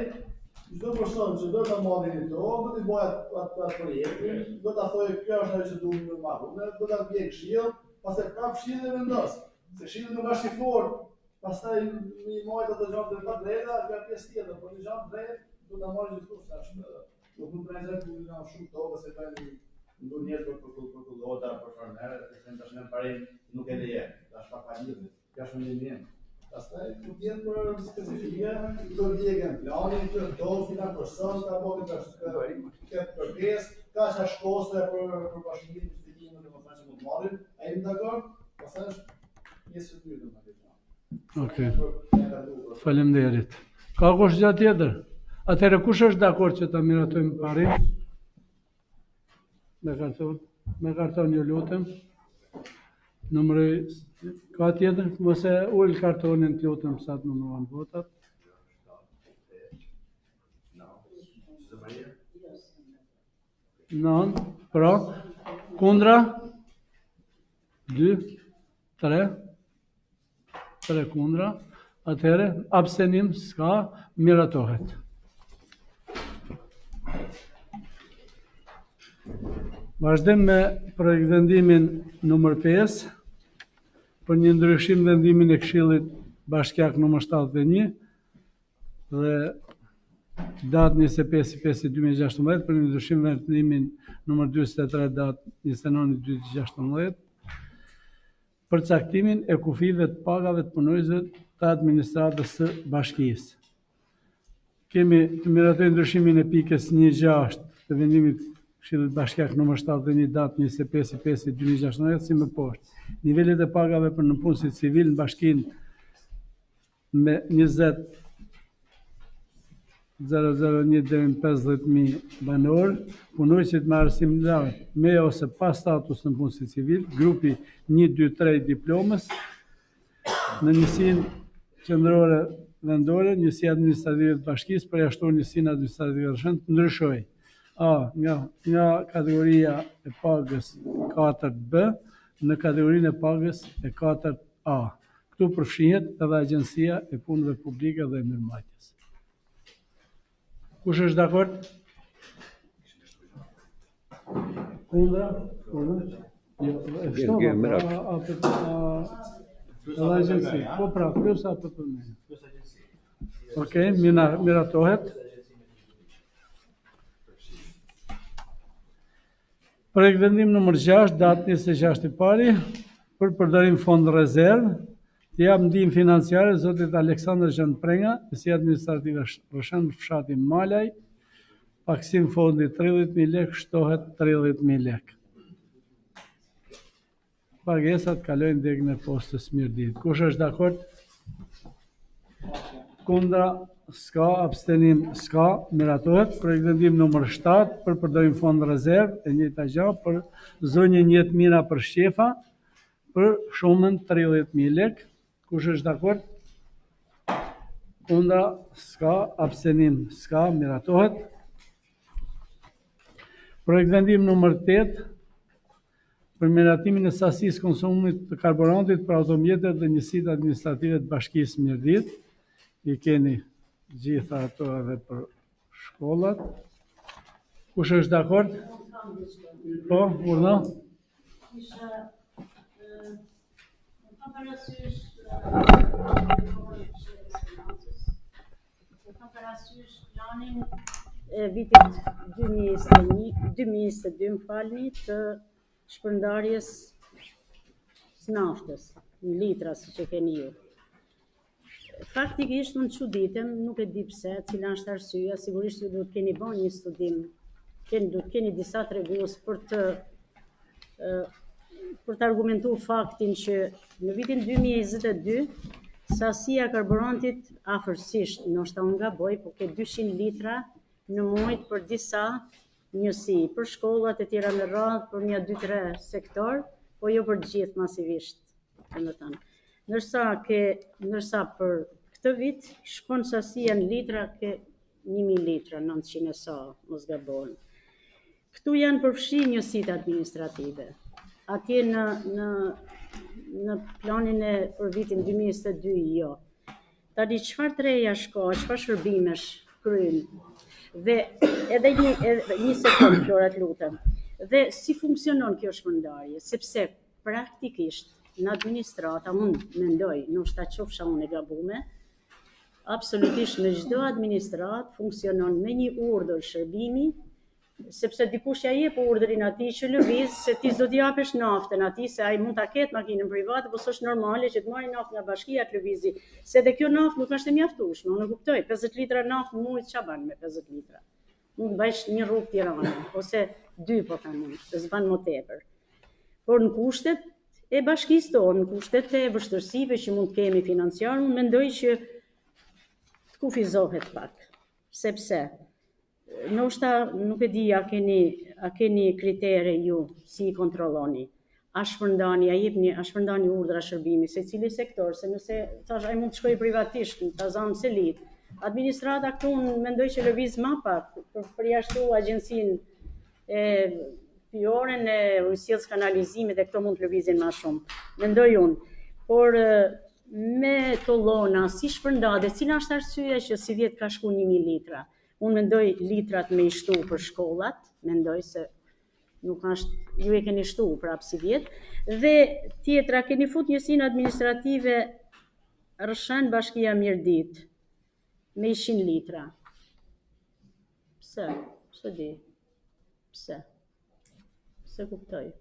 çdo person që do të marrë një tokë, do t'i bëjë atë projektin, do t'a thojë kjo është ajo që duhet të marrë, do t'a bje këshill, pastaj ka këshill e vendos. Se këshilli nuk është i fortë, pastaj një majtë atë gjatë dhe pa drejta, nga pjesë tjetër, por një gjatë drejtë, do t'a marrë gjithë kurse është. Nuk nuk prezent ku nga shumë tokë se ka një ndu njerë për kullota, për farmerë, se në të shënë parim nuk e leje, da shpa pa lidhë, ka shumë një njëmë. Pastaj, ku tjetë për specifike, do djegen planin, të tokë, filan person, ka bo këtë përkes, ka që është koste për bashkëmit, për stikimin dhe më thënë që më të marrim, a jemi dakord? Pastaj është një së ty dhe më të gjitha. Okej, faleminderit. Ka kush gjatë tjetër? Atëherë kush është dakord që ta miratojmë parim? Me karton ju lutem. Numri ka tjetër, mos e ul kartonin të lutem sa të numërohen votat. Nën, pra, kundra, 2, 3 kundra, atëherë abstenim s'ka, miratohet. Vazhdim me projekt vendimin numër 5 për një ndryshim vendimin e Këshillit bashkiak numër 71 dhe datë 25/5/2016 për një ndryshim vendimimin numër 43 datë 29/2/2016 për caktimin e kufive të pagave të punojësve të administratës së bashkisë. Kemi të miratojmë ndryshimin e pikës 1.6 të vendimit Këshillit Bashkiak numër 71 datë 25/5/2016 si më poshtë. Nivelet e pagave për nëpunësit civil në bashkinë me 20.001 deri në 50.000 banor, punojësit me arsim lartë me ose pa status nëpunësi civil, grupi 1, 2, 3 diplomës në njësinë qendrore vendore, njësi administrative të bashkisë përjashton njësinë administrative të shëndë ndryshoj. A. Nga kategoria e pagës 4B në kategorinë e pagës e 4A. Këtu përfshihet edhe Agjencia e Punëve Publike dhe Mirëmbajtjes. Kush është dakord? Kundra? Edhe agjenci. Po pra, plus APP. Okej, miratohet. Projekt vendim numër 6, datë 26 i pari, për përdorim fond rezervë, të jap ndihmë financiare zotit Aleksandr Xhan Prenga, si administrative Rëshën fshati Malaj, paksim fondi 30.000 lek, shtohet 30.000 lek. Pagesat kalojnë degën e postës Mirdit. Kush është dakord? Kundra? Ska, abstenim ska, miratohet. Projekt vendim numër 7 për përdorim fond rezervë e njëjta gjë për zonjën Jetë Mira për Shqefa për shumën 30.000 lek. Kush është dakord? Kundra? Ska, abstenim ska, miratohet. Projekt vendim numër 8 për miratimin e sasisë konsumit të karburantit për automjetet dhe njësitë administrative të bashkisë Mirdit. I keni gjitha ato edhe për shkollat. Kush është dakord? Po, urna? Kam parasysh planin e vitit 2022 të shpërndarjes së naftës, në litra si që keni ju. Faktikisht unë çuditem, nuk e di pse, cila është arsyeja, sigurisht ju duhet keni bën një studim, duhet keni disa tregues për të argumentuar faktin që në vitin 2022 sasia e karburantit afërsisht, ndoshta unë gaboj, po ke 200 litra në muaj për disa njësi, për shkollat e tjera me radhë, për një 2-3 sektor, po jo për gjithë masivisht, domethënë. Ndërsa për këtë vit shkon sasia në litra ke 1.000 litra, 900 e sa, mos gabohen. Këtu janë përfshi njësitë administrative. Atje në planin e për vitin 2022 jo. Tani çfarë të reja shko, çfarë shërbimesh kryen? Dhe edhe një sekond, Flora, të lutem. Dhe si funksionon kjo shpërndarje? Sepse praktikisht në administrata, unë mendoj, ndoshta qofsha unë e gabume, absolutisht në çdo administrat funksionon me një urdhër shërbimi, sepse dikush ja jep urdhrin atij që lëviz, se ti s'do t'i japesh naftën atij, se ai mund ta ketë makinën private, po s'është normale që të marrë naftë nga bashkia të lëvizi, se edhe kjo naftë nuk është e mjaftueshme, unë e kuptoj, 50 litra naftë në muaj ç'a bën me 50 litra? Mund të bësh një rrugë Tirana, ose 2 po them unë, s'ban më tepër. Por në kushtet e bashkisë tonë, në kushtet e vështërsive që mund të kemi financiar, unë mendoj që të kufizohet pak, sepse ndoshta nuk e di a keni kritere ju si i kontrolloni. A shpërndani urdhra shërbimi se cili sektor, se nëse thash ai mund të shkojë privatisht, ta zanë se lidh. Administrata këtu unë mendoj që lëviz më pak për përjashtu agjencinë e pioren e sjelljes kanalizimit dhe këto mund të lëvizin më shumë. Mendoj unë. Por me tollona si shpërndahet, cila është arsyeja që si vjet ka shku 1.000 litra? Unë mendoj litrat me i shtu për shkollat, mendoj se nuk është, ju e keni shtu prapë si vjet, dhe tjetra keni fut njësinë administrative Rrshan Bashkia Mirdit me 100 litra. Pse? Pse di? Pse? Pse kuptoj?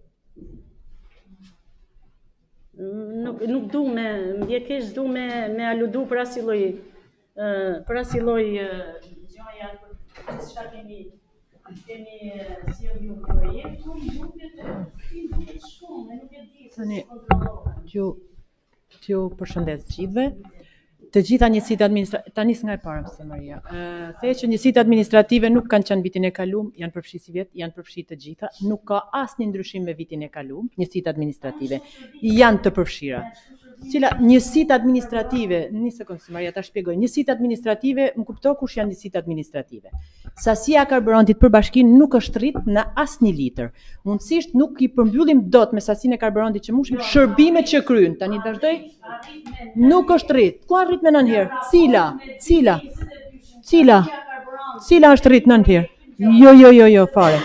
Nuk du me, mbjekesh du me aludu për asilloj gjaja për çka kemi sjellë ju projekt, nuk duket shumë, nuk e di se kontrollohen. T'ju përshëndes gjithëve. Të gjitha njësitë administrative, ta nis nga e para, Mse Maria. The që njësitë administrative nuk kanë qenë vitin e kaluar, janë përfshi si vjet, janë përfshi të gjitha, nuk ka asnjë ndryshim me vitin e kaluar. Njësitë administrative janë të përfshira. Cila njësitë administrative, një sekondë Mse Maria, ta shpjegoj. Njësitë administrative, më kupto kush janë njësitë administrative. Sasia e karburantit për bashkinë nuk është rrit në asnjë litër. Mundësisht nuk i përmbyllim dot me sasinë e karburantit që mushim shërbimet që kryen. Tani dashdoj nuk është rrit. Ku arrit me nën herë? Cila është rrit nën herë? Jo, fare.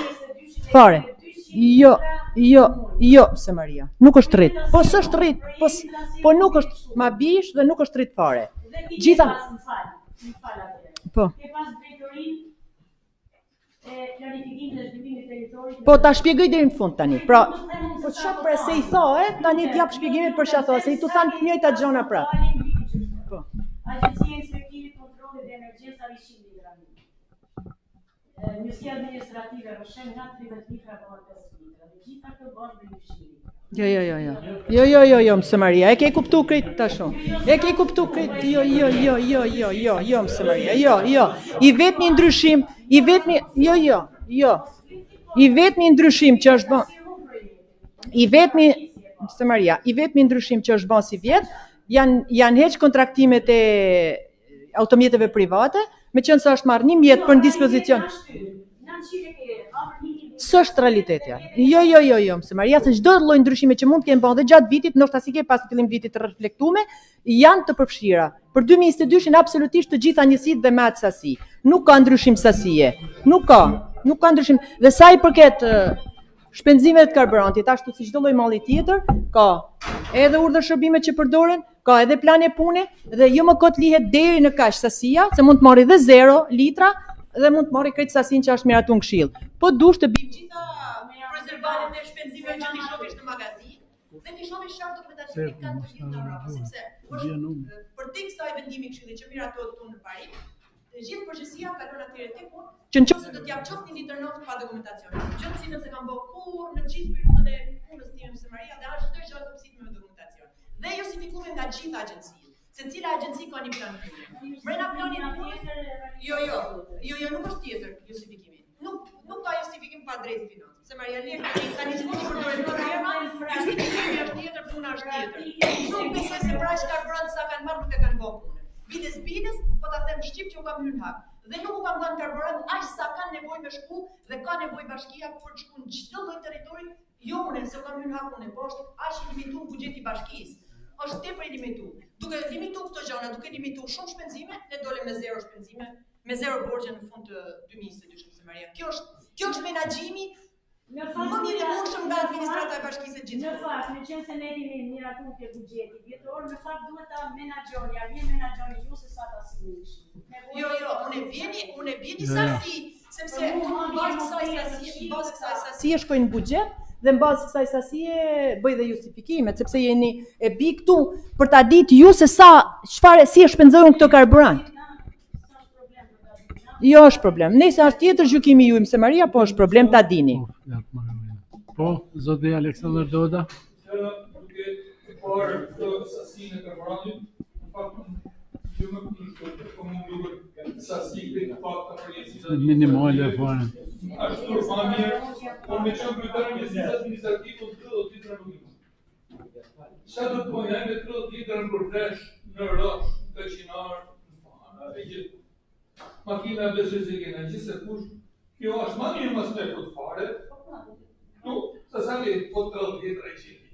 Jo, Mse Maria. Nuk është rrit. Po s'është rrit, po nuk është ma bish dhe nuk është rrit fare. Gjitha. Po. Po ta shpjegoj deri në fund tani. Pra, po çfarë pra se i tha, tani t'jap shpjegimet për çfarë tha, se i tu thanë të njëjta gjëra prapë. Po. Agjencia e Inspektimit Kontrollit dhe Emergjencave 100 litra. Njësia administrative Rrshen nga 30 litra bëhet 5 litra. Dhe gjitha këto bëhen me 100 litra. Jo, Mse Maria, e ke kuptu krejt tashun. E ke kuptu krejt, jo, Mse Maria, jo. I vetmi ndryshim që është bën, Mse Maria, i vetmi ndryshim që është bën si vjet, janë heq kontraktimet e automjeteve private, me qenë se është marrë një mjet për në dispozicion. S'është realitetja. Jo, Mse Maria, se çdo lloj ndryshime që mund të kenë bën dhe gjatë vitit, ndoshta si ke pas fillim vitit të reflektuar, janë të përfshira. Për 2022 absolutisht të gjitha njësitë dhe me atë sasi. Nuk ka ndryshim sasie. Nuk ka ndryshim. Dhe sa i përket shpenzimeve të karburantit, ashtu si çdo lloj malli tjetër, ka edhe urdhër shërbime që përdoren, ka edhe plane pune dhe jo më kot lihet deri në kaq sasia, se mund të marrë dhe 0 litra dhe mund të marrë krejt sasinë që është miratuar në këshill. Po dush të bëj gjitha prezervatet e shpenzimeve që ti shohësh në magazin dhe ti shohësh çfarë dokumentacioni kanë të gjithë në Europë, sepse për tek sa i vendimi i këshillit që miratohet këtu në Paris, gjithë përgjësia kalon atëre tek unë, që nëse do t'jap qoftë një litër naftë pa dokumentacion. Gjë që nëse kanë bërë kurrë në gjithë periudhën e punës time Mse Maria dhe ashtu çdo gjë do me dokumentacion. Dhe justifikuar nga gjithë agjencitë. Secila agjenci ka një plan pune. Brenda planit pune, jo, nuk është tjetër justifikimi. Nuk ka justifikim pa drejtë financë. Se Maria Lek tani s'mund të përdoret problema, justifikimi është tjetër, puna është tjetër. Nuk besoj se pra karburant sa kanë marrë nuk e kanë bërë punë. Bides, po ta them shqip që u kam hyrë në hak. Dhe nuk u kam dhënë karburant aq sa kanë nevojë me shku dhe ka nevojë bashkia për të shkuar në çdo lloj territori, jo unë se kam hyrë në hak unë poshtë, aq i limituar buxheti i bashkisë. Është tepër i limituar. Duke limituar këto gjëra, duke limituar shumë shpenzime, ne dolem me 0 shpenzime, me 0 borxhe në fund të 2022 Mse Maria. Kjo është menaxhimi më mirë i mundshëm nga administrata e bashkisë së gjithë. Në fakt, me qenë se ne kemi miratuar ke buxheti vjetor, në fakt duhet ta menaxhoni ju se sa ta sillnish. Jo, unë e vjeni sasi, sepse unë në bazë kësaj sasie shkojnë në buxhet dhe në bazë kësaj sasie bëj dhe justifikimet, sepse jeni e bi këtu për ta ditë ju se sa çfarë si e shpenzojnë këto karburant. Jo është problem. Nëse është tjetër gjykimi juaj Mse Maria, po është problem ta dini. Po, zoti Aleksandër Doda. Duke parë këtë sasinë e karburantit, në fakt jo më kushtojnë, po më duket sasi këtë fakta për njësitë minimale fare. Ashtu ma mirë, po me qënë krytarë njësitë administrativë të 30 litra në vinë. Qa do të pojnë me 30 litra në përfresh, në rësh, në qinar, e gjithë. Makina besoj se kena gjithë se kush, kjo është ma mirë mas me këtë fare, tu, sa sa ke po 30 litra i qiti.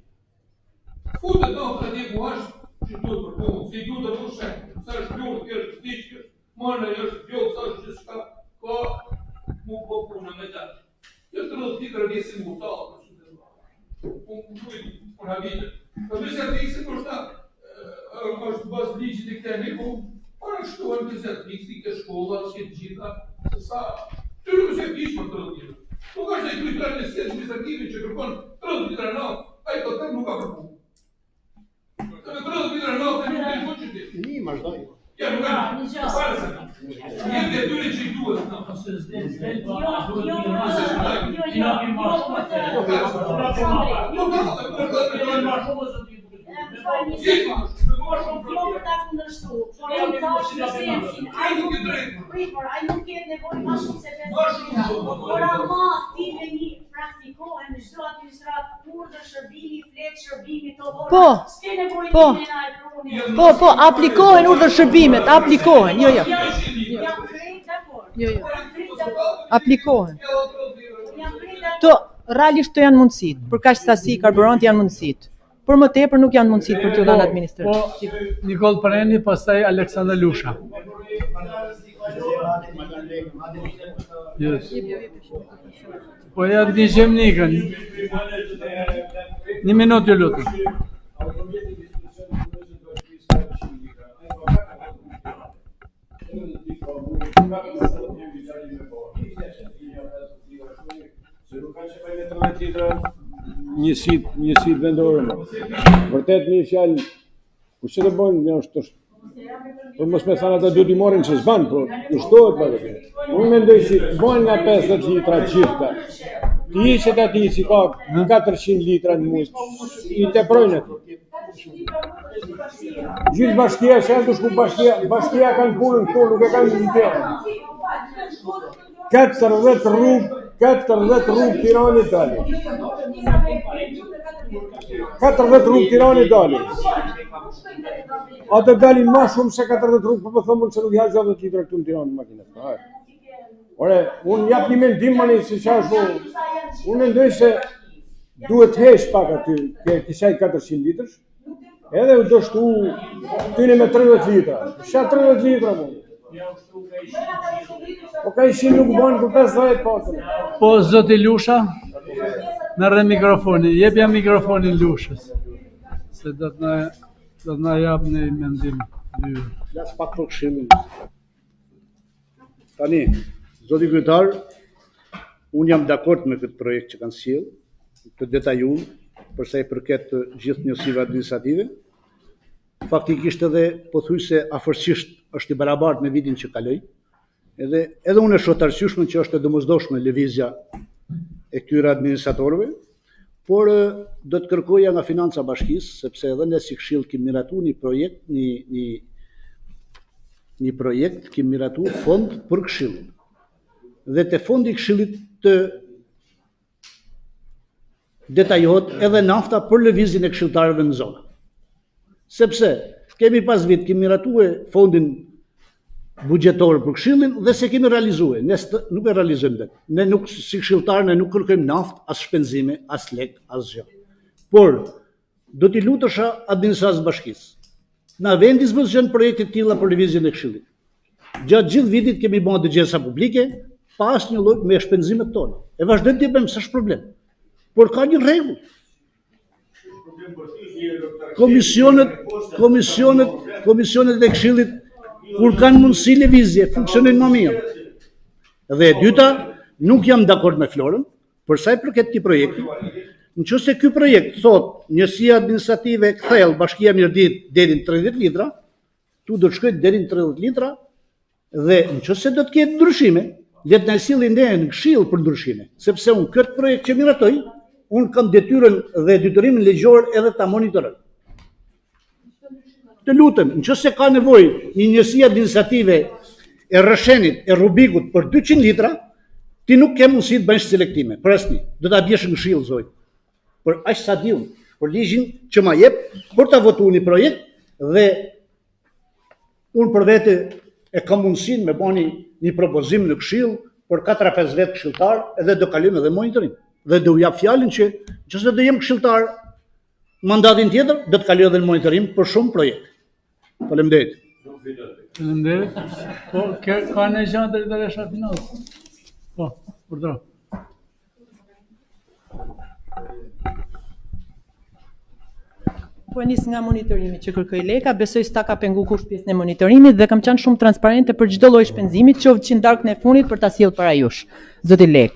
Futet në të atje ku është që tu për punë, si du të më shenë, sa është bjurë, kjo është stiqë, marnë e është bjurë, sa është gjithë shka, ka mu po punë me të. Kjo 30 litra vjesin mu talë, për shumë të zbarë. Unë habite. Për vise të ikse për shta, është bazë ligjit e këtemi, po parashtrohen gazetë, fiksi ke shkolla, që të gjitha, se sa tyre mëse kish për 30 litra. Nuk është e kryetari i shtetit administrative që kërkon 30 litra natë, ai do të nuk ka kërkuar. Ka 30 litra natë nuk e po qytet. Një vazhdoj. Ja, nuk ka. Jemi e tyre që i duhet na. Ai nuk ketë nevojë më shumë se 5 por ama ti me një praktikohen në çdo administrat urdhër shërbimi, flet shërbimi to. S'ke nevojë Po, aplikohen urdhër shërbimet, aplikohen. Jo. Aplikohen. To realisht to janë mundësitë, për kaq sasi karburant janë mundësitë. Por më tepër nuk janë mundësitë për të dhënë administrative. Po, Nikol Prendi, pastaj Aleksandar Lusha. Yes. Po ja të gjem nikën. Një minutë ju lutem. Njësit vendore. Vërtet një fjalë, ku që të bojnë, një është për mos me thana të du t'i morin që s'ban, po kushtohet për të. Unë mendoj që bojnë nga 50 litra gjitha. Ti që të ati si ka 400 litra në muaj, i të projnë ati. Gjithë bashkia që janë të shku bashkia kanë punën këtu, nuk e kanë në tjera. 14 rrugë Tirani dali. 14 rrugë Tirani dali. A të dalin ma shumë se 40 rrugë, për thëmën që nuk jashtë 10 litra këtu në Tiranë në makinet. Ore, unë jap një mendim mani se qashtu, unë mendoj se duhet hesh pak aty, ke kisaj 400 litrës, edhe u do shtu tyne me 30 litra. Sha 30 litra mund. Po ka ishin nuk bojnë për 50 patën. Po, zoti Lusha, në rre mikrofonin, jepja mikrofonin Lushës, se do të na jap në mendim. Flas pak për këshillin. Tani, zoti kryetar, unë jam dakord me këtë projekt që kanë sjell, të detajuar, për sa i përket të gjithë njësive administrative. Faktikisht edhe pothuajse afërsisht është i barabartë me vitin që kaloi. Edhe unë e shoh të arsyeshme që është e domosdoshme lëvizja e këtyre administratorëve, por do të kërkoja nga Financa Bashkisë, sepse edhe ne si këshill kemi miratuar një projekt, kemi miratuar fond për këshillin. Dhe te fondi i këshillit të detajohet edhe nafta për lëvizjen e këshilltarëve në zonë. Sepse kemi pas vit kemi miratuar fondin buxhetor për këshillin dhe se kemi realizuar. Ne nuk e realizojmë vetë. Ne nuk si këshilltar ne nuk kërkojmë naftë, as shpenzime, as lek, as gjë. Por do t'i lutesha administratës bashkisë. Na vjen dispozicion projekte të tilla për lëvizjen e këshillit. Gjatë gjithë vitit kemi bërë dëgjesa publike, pa asnjë lloj me shpenzimet tona. E vazhdojmë të bëjmë, s'është problem. Por ka një rregull. Komisionet e këshillit kur kanë mundësi lëvizje, funksionojnë më mirë. Dhe e dyta, nuk jam dakord me Florën, për sa i përket këtij projekti. Nëse ky projekt thot njësia administrative kthell Bashkia Mirdit deri në 30 litra, tu do të shkojë deri në 30 litra dhe nëse do të ketë ndryshime, le të na sillin ne në këshill për ndryshime, sepse unë këtë projekt që miratoj, unë kam detyrën dhe detyrimin ligjor edhe ta monitoroj. Të lutem, nëse ka nevojë një njësi administrative e Rrëshenit, e Rubikut për 200 litra, ti nuk ke mundësi të bësh selektime. Për asnjë, do ta bjesh në këshill zoj. Por aq sa diun, për ligjin që ma jep për ta votuar një projekt dhe unë për vete e kam mundësinë me bani një propozim në këshill për 4-5 vetë këshilltar edhe do kalojmë edhe monitorim. Dhe do u jap fjalën që nëse do jem këshilltar mandatin tjetër, do të kaloj edhe në monitorim për shumë projekte. Faleminderit. Faleminderit. Po, ka në gjë drejtoresha financë? Po, urdhëro. Po nis nga monitorimi që kërkoi Leka, besoj s'ta ka pengu kush pjesën e monitorimit dhe kam qenë shumë transparente për çdo lloj shpenzimi, qoftë që ndarkën e fundit për ta sjellë para jush, zoti Lek.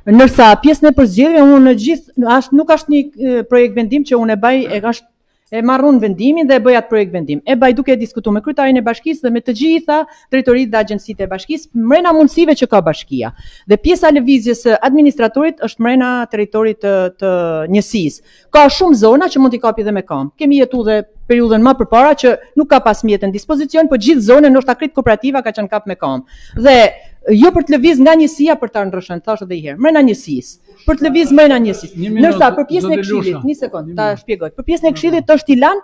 Ndërsa pjesën e përzgjedhjeve unë nuk është një projekt vendim që unë e baj e marrun vendimin dhe e bëj atë projekt vendim. E baj duke diskutuar me kryetarin e bashkisë dhe me të gjitha drejtoritë dhe agjencitë e bashkisë mrena mundësive që ka bashkia. Dhe pjesa e lëvizjes së administratorit është mrena territorit të njësisë. Ka shumë zona që mund t'i kapi dhe me kam. Kemi jetuar dhe periudhën më përpara që nuk ka pas mjetë në dispozicion, po gjithë zonën ndoshta krit kooperativa ka qenë kap me kam. Dhe jo për të lëviz nga njësia për ta ndryshën, thash edhe një herë, mrena njësisë. Për të lëviz mrena njësisë. Ndërsa për pjesën e këshillit, një sekond, ta shpjegoj. Për pjesën e këshillit është i lanë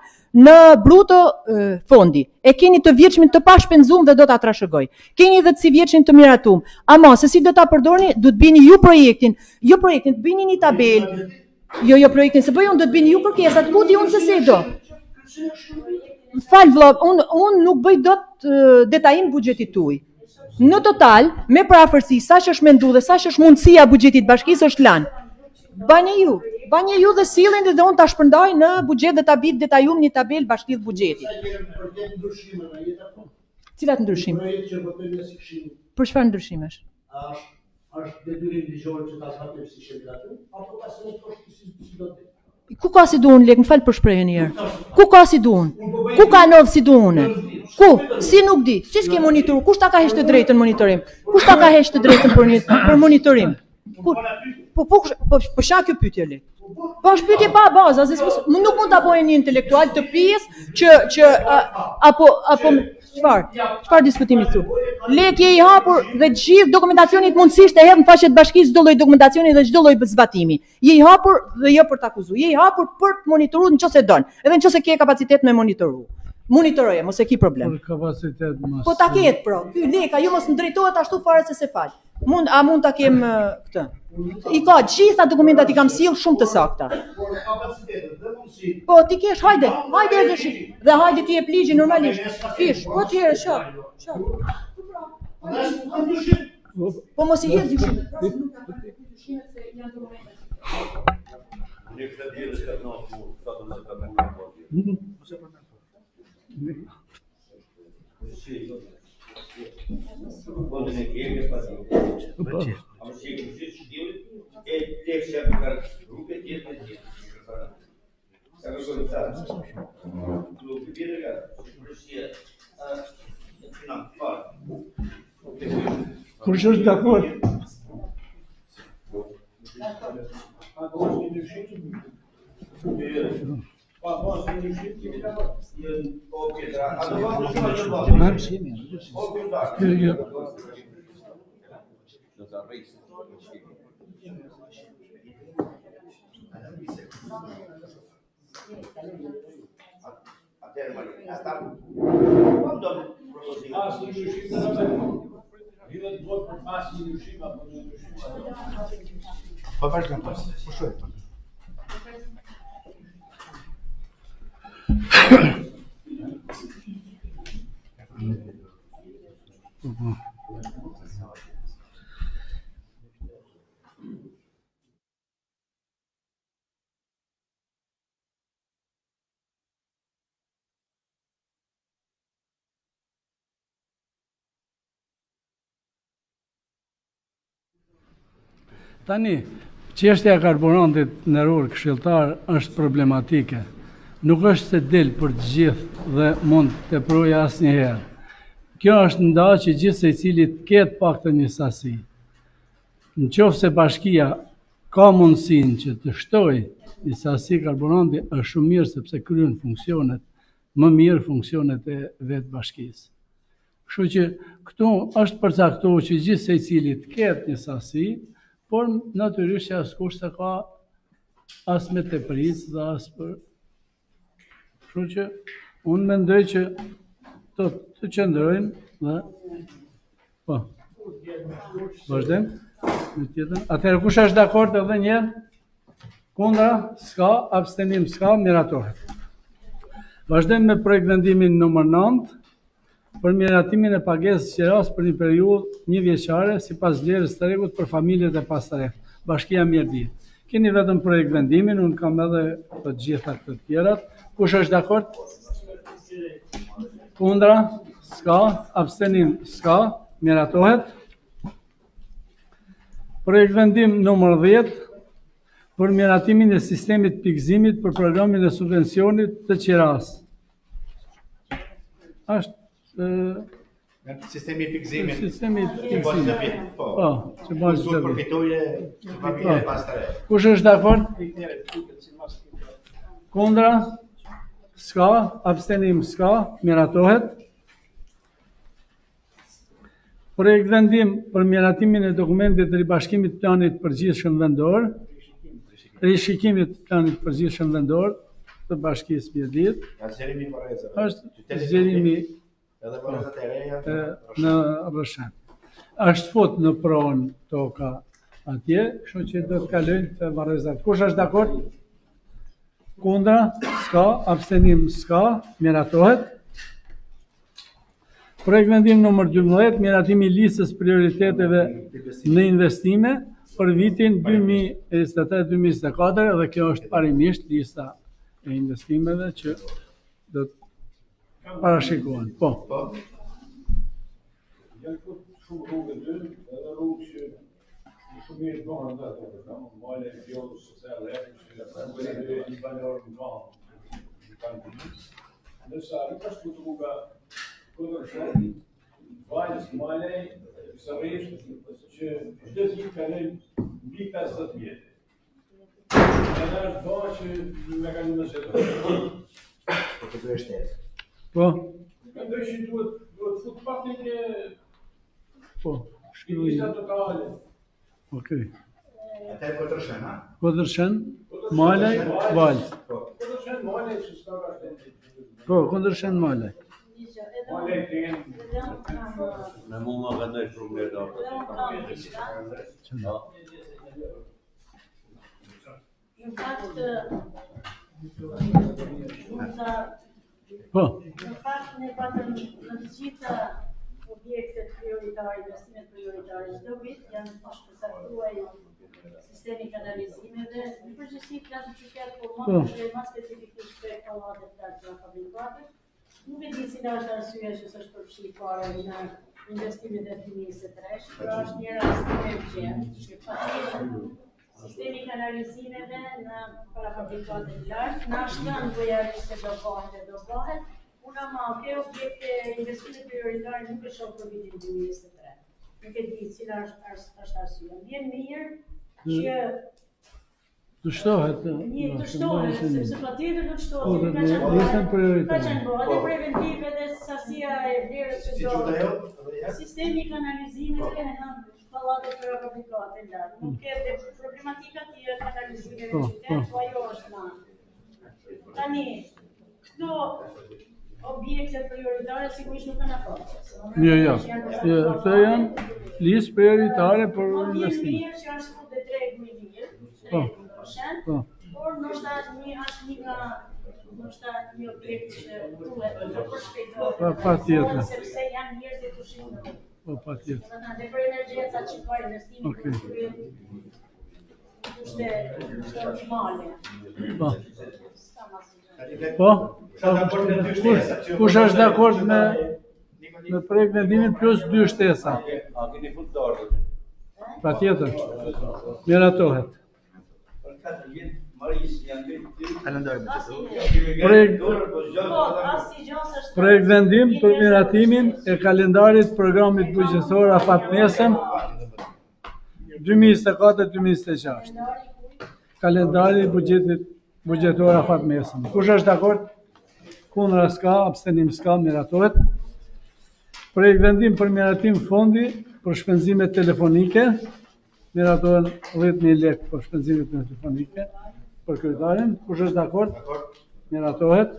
në bruto fondi. E keni të vjeçmin të pashpenzuar dhe do ta trashëgoj. Keni edhe të si vjeçmin të miratum. Ama se si do ta përdorni, do të bini ju projektin. Jo projektin, të bini një tabelë. Jo projektin, se bëj unë do të bini ju kërkesat, ku di unë se se do. Fal vëlla, unë nuk bëj dot detajim buxhetit tuaj. Në total, me parafërsi sa që është menduar dhe sa që është mundësia e buxhetit bashkisë është lanë. Banje ju dhe sillin dhe unë ta shpërndaj në buxhet dhe ta bit detajum një tabel bashkisë buxhetit. Cilat ndryshime? Për çfarë ndryshimesh? Është detyrim ligjor që ta zbatojmë si shëndetur, apo pasi nuk është si do të. Ku ka si duun Lek, më fal për shprehjen e herë. Ku ka si duun? Ku ka ndodh si duun? Ku? Si nuk di. Si s'ke monitoru? Kush ta ka heqë të drejtën monitorim? Kush ta ka heqë të drejtën për monitorim? Po çka kjo pyetje Lek? Po është pyetje pa bazë, nuk mund ta bëjë një intelektual të pjesë që apo çfarë diskutimi thu? Lek je i hapur dhe gjithë dokumentacionit mundësisht e hedh në faqet bashkisë çdo lloj dokumentacioni dhe çdo lloj zbatimi. Je i hapur dhe jo për të akuzuar. Je i hapur për të monitoruar nëse don. Edhe nëse ke kapacitet me monitoru. Monitoroje, mos e ki problem. Po ta ketë pro. Ky Leka ju mos ndrejtohet ashtu fare se fal. Mund ta kem këtë. I ka gjitha dokumentat i kam sill shumë të sakta. Po ti kesh, hajde dhe hajde ti jep ligjin normalisht. Fish, po ti herë shoh. Po mos i hedh dyshimet. Dyshimet se janë dokumente. Kush është dakord? Po vazhdon pas. Po shoj. Tani, çështja e karburantit neror këshilltar është problematike. Nuk është se del për të gjithë dhe mund të proja asnjëherë. Kjo është nda që gjithë secili të ketë paktën një sasi. Në qoftë se bashkia ka mundësinë që të shtojë një sasi karburanti, është shumë mirë sepse kryen funksionet më mirë funksionet e vetë bashkisë. Kështu që këtu është përcaktuar që gjithë secili të ketë një sasi, por natyrisht që askush se ka as me teprisë dhe as për. Kështu që unë mendoj që të qëndrojmë dhe po. Vazhdojmë në tjetër. Atëherë kush është dakord edhe një herë? Kundra? S'ka, abstenim s'ka, miratohet. Vazhdojmë me projekt vendimin numër 9 për miratimin e pagesës qeras për një periudhë 1 vjeçare sipas vlerës së tregut për familjet e pastareft. Bashkia Mjerdit. Keni vetëm projekt vendimin, unë kam edhe të gjitha të tjerat. Kush është dakord? Kundra? S'ka. Abstenim? S'ka. Miratohet. Projekt vendim numër 10 për miratimin e sistemit pikëzimit për programin e subvencionit të qiras. Është Sistemi i pikëzimit. Sistemi i Që bën pikëzimit. shtëpi. Po. Që bën Duhet shtëpi. përfitoje që familje pas të re. Kush është dakord? Kundra? S'ka. Abstenim? S'ka. Miratohet. Projekt vendim për miratimin e dokumentit të ribashkimit planit përgjithshëm vendor, rishikimit planit përgjithshëm vendor të bashkisë Mjedit, Zgjerimi Varreza. është zgjerimi Edhe Varrezat e reja. në Rrëshan. Është fut në pronë toka atje, kështu që do të kalojnë të Varrezat. Kush është dakord? Kundra? S'ka. Abstenim? S'ka. Miratohet. Projekt vendim numër 12, miratimi i listës prioriteteve në investime për vitin 2023-2024 dhe kjo është parimisht lista e investimeve që do të parashikohen. Po. Janë shumë rrugë të dynë, edhe rrugë që shumë mirë bëhen dhe të përkamë, male, pjodë, sociale, që një banjorë në kanë. Nësa nuk është këtë rruga Kundërshën, Valës, Malej, sërish, që çdo zi kalojnë mbi 50 vjetë. Edhe është bëha që me kanë në zërë. Po të duhet shtetë. Po. Mendoj që duhet fut paktën e Po. lista totale. Okej. Atë e Kundërshën, ha? Kundërshën, Malej, Valë. Kundërshën, Malej, që s'ka vazhdimit. Po, Kundërshën, Malej. Malej të jenë. Me mu më vendoj shumë mirë do. Në fakt, Po. në fakt ne patëm në të gjitha objektet prioritare, investimet prioritare çdo vit janë përcaktuar sistemi kanalizimeve, në përgjithësi flasë qytet, por më specifikisht për kollatet të fabrikatit. Nuk e di cila është arsyeja që s'është përfshirë fare në investimet e fëmijës së tresh, pra është një rast urgjent që patjetër sistemi kanalizimeve në parafabrikate të lartë na shton vojërisht se do bëhet. Una ma ke objekte investime prioritare nuk e shoh për vitin 2023. Nuk e di cila është arsyeja. Vjen mirë që Të shtohet. sepse patjetër do të Po, shtohet. dhe listën prioritare. Ka qenë bëhet dhe preventive dhe sasia e vlerës që do. Sistemi i kanalizimeve në pallatet parafabrikate lartë. Nuk ke problematika tjetër kanalizimeve në qytet, po ajo është na. Tani, këto objekte prioritare sigurisht nuk kanë afër. Jo. Këto janë listë prioritare për investim. Mirë që është fut dhe drejt më i mirë. Po. Por ndoshta është një objekt që duhet të përshpejtohet. Patjetër. Sepse janë njerëzit të shimë. Po, patjetër. Dhe për energjenca që ka investimi është optimale. Po. Po? Kush është dakord me projekt vendimin plus 2 shtesa? A keni fut dorë? Patjetër. Miratohet. Projekt vendim për miratimin e kalendarit programit buxhetor afat mesëm 2024-2026. Kalendari buxhetor afat mesëm. Kush është dakord? Kundra s'ka, abstenim s'ka, miratohet. Projekt vendim për miratim fondi për shpenzimet telefonike. Miratohen 10.000 lekë për shpenzimet telefonike për kryetarin. Kush është dakord? Miratohet.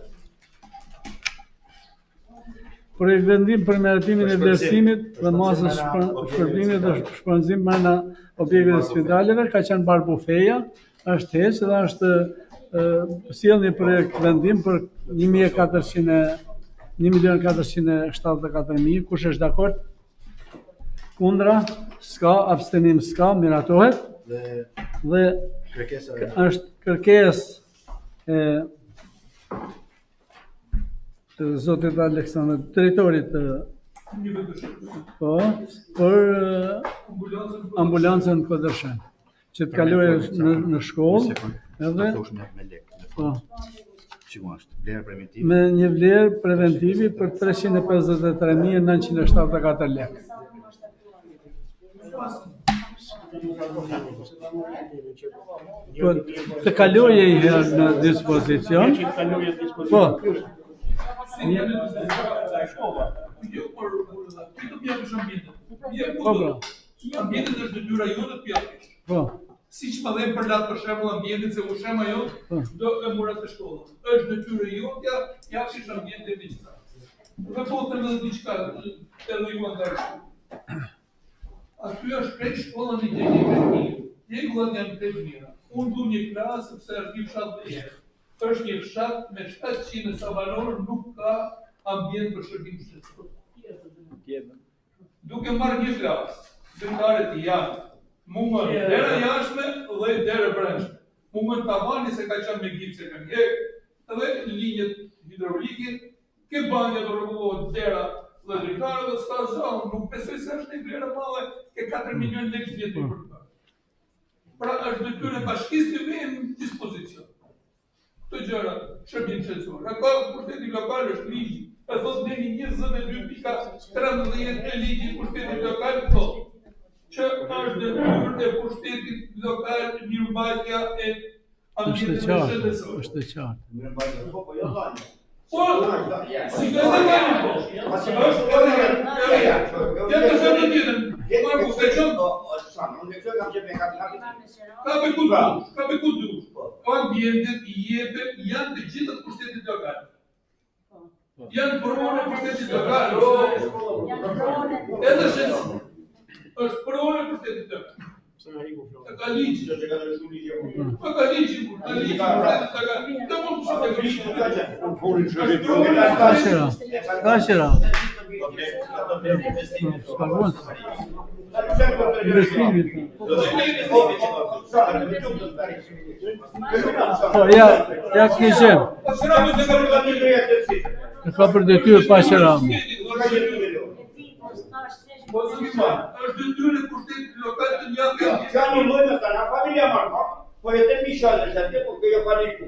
Projekt vendim për miratimin e vlerësimit dhe masës shpërblimit dhe shpenzim brenda objekteve të spitaleve, ka qenë Barbufeja, është heqë dhe është sjell një projekt vendim për 1.474.000. Kush është dakord? Kundra? S'ka, abstenim s'ka, miratohet. Dhe është kërkesë e të zotit Aleksandr, drejtorit për ambulancën Kodërshen, që të kalojë në shkollë edhe me një vlerë preventivi për 353.974 lekë. Po, të kaloje i herë në dispozicion. Po. Ambientet është detyra jote të pjapish. Po. Siç më dhem për latë për shembull ambientin se ushema jote do e murat të shkollës. Është detyra jote pjapish ambientin e diçka. Dhe po të më diçka të rregulla ndërshme. Aty është krejt shkolla një teknikë. Rregullat janë të mira. Unë du një klasë sepse është një fshat dhe jetë. Është një fshat me 700 sabanorë, nuk ka ambient për shërbim shtetëror. Duke marrë një klasë, zyrtaret janë mungën dera jashtme dhe dera brendshme. Mungën tavani se ka qenë me gipse kanë jek, edhe linjët hidraulike, ke banja do rregullohet dera dhe zyrtarë dhe s'ka zonë, nuk besoj se është një vlerë madhe, ke 4 milion lekë vjetë për të. Pra është detyre bashkisë të vejnë në dispozicion. Këtë gjëra, shërbim qëtësor. Ka pushteti lokal është ligji, e thot deni 22.13 e ligji pushtetit lokal thot, që është detyrë e pushtetit lokal mirëmbajtja e ambientit shëndetësor. Është qartë. Po, si ka të gani po. Ja të shëmë të tjetën. Marku, se qëmë? Ka me këtë dush. Ambientet janë të gjithë të pushtetit lokal. Janë përvone pushtetit lokal. Edhe shënë. është përvone pushtetit lokal. Ka ligjë. Ka ligjë. Po, ja kishem. Ka për detyrë pa qëram. Është detyrë pushtetit lokal të njëjtë. Ka një lloj me kana familja marrë, po jetë mishale se atë po që ka liku.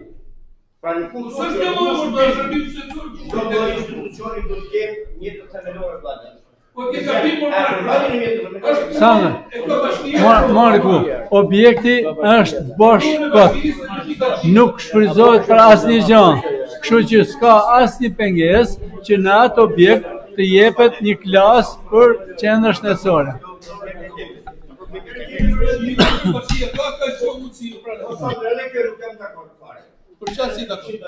Pra në fund s'është një lloj për shërbim shtetëror. Çdo institucioni do të ketë një të themelore vllazë. Po ke gabim por Sana, Marku, objekti është bosh kot. Nuk shfrytëzohet për asnjë gjë. Kështu që s'ka asnjë pengesë që në atë objekt të jepet një klasë për qendër shëndetësore. Për çfarë si dakord?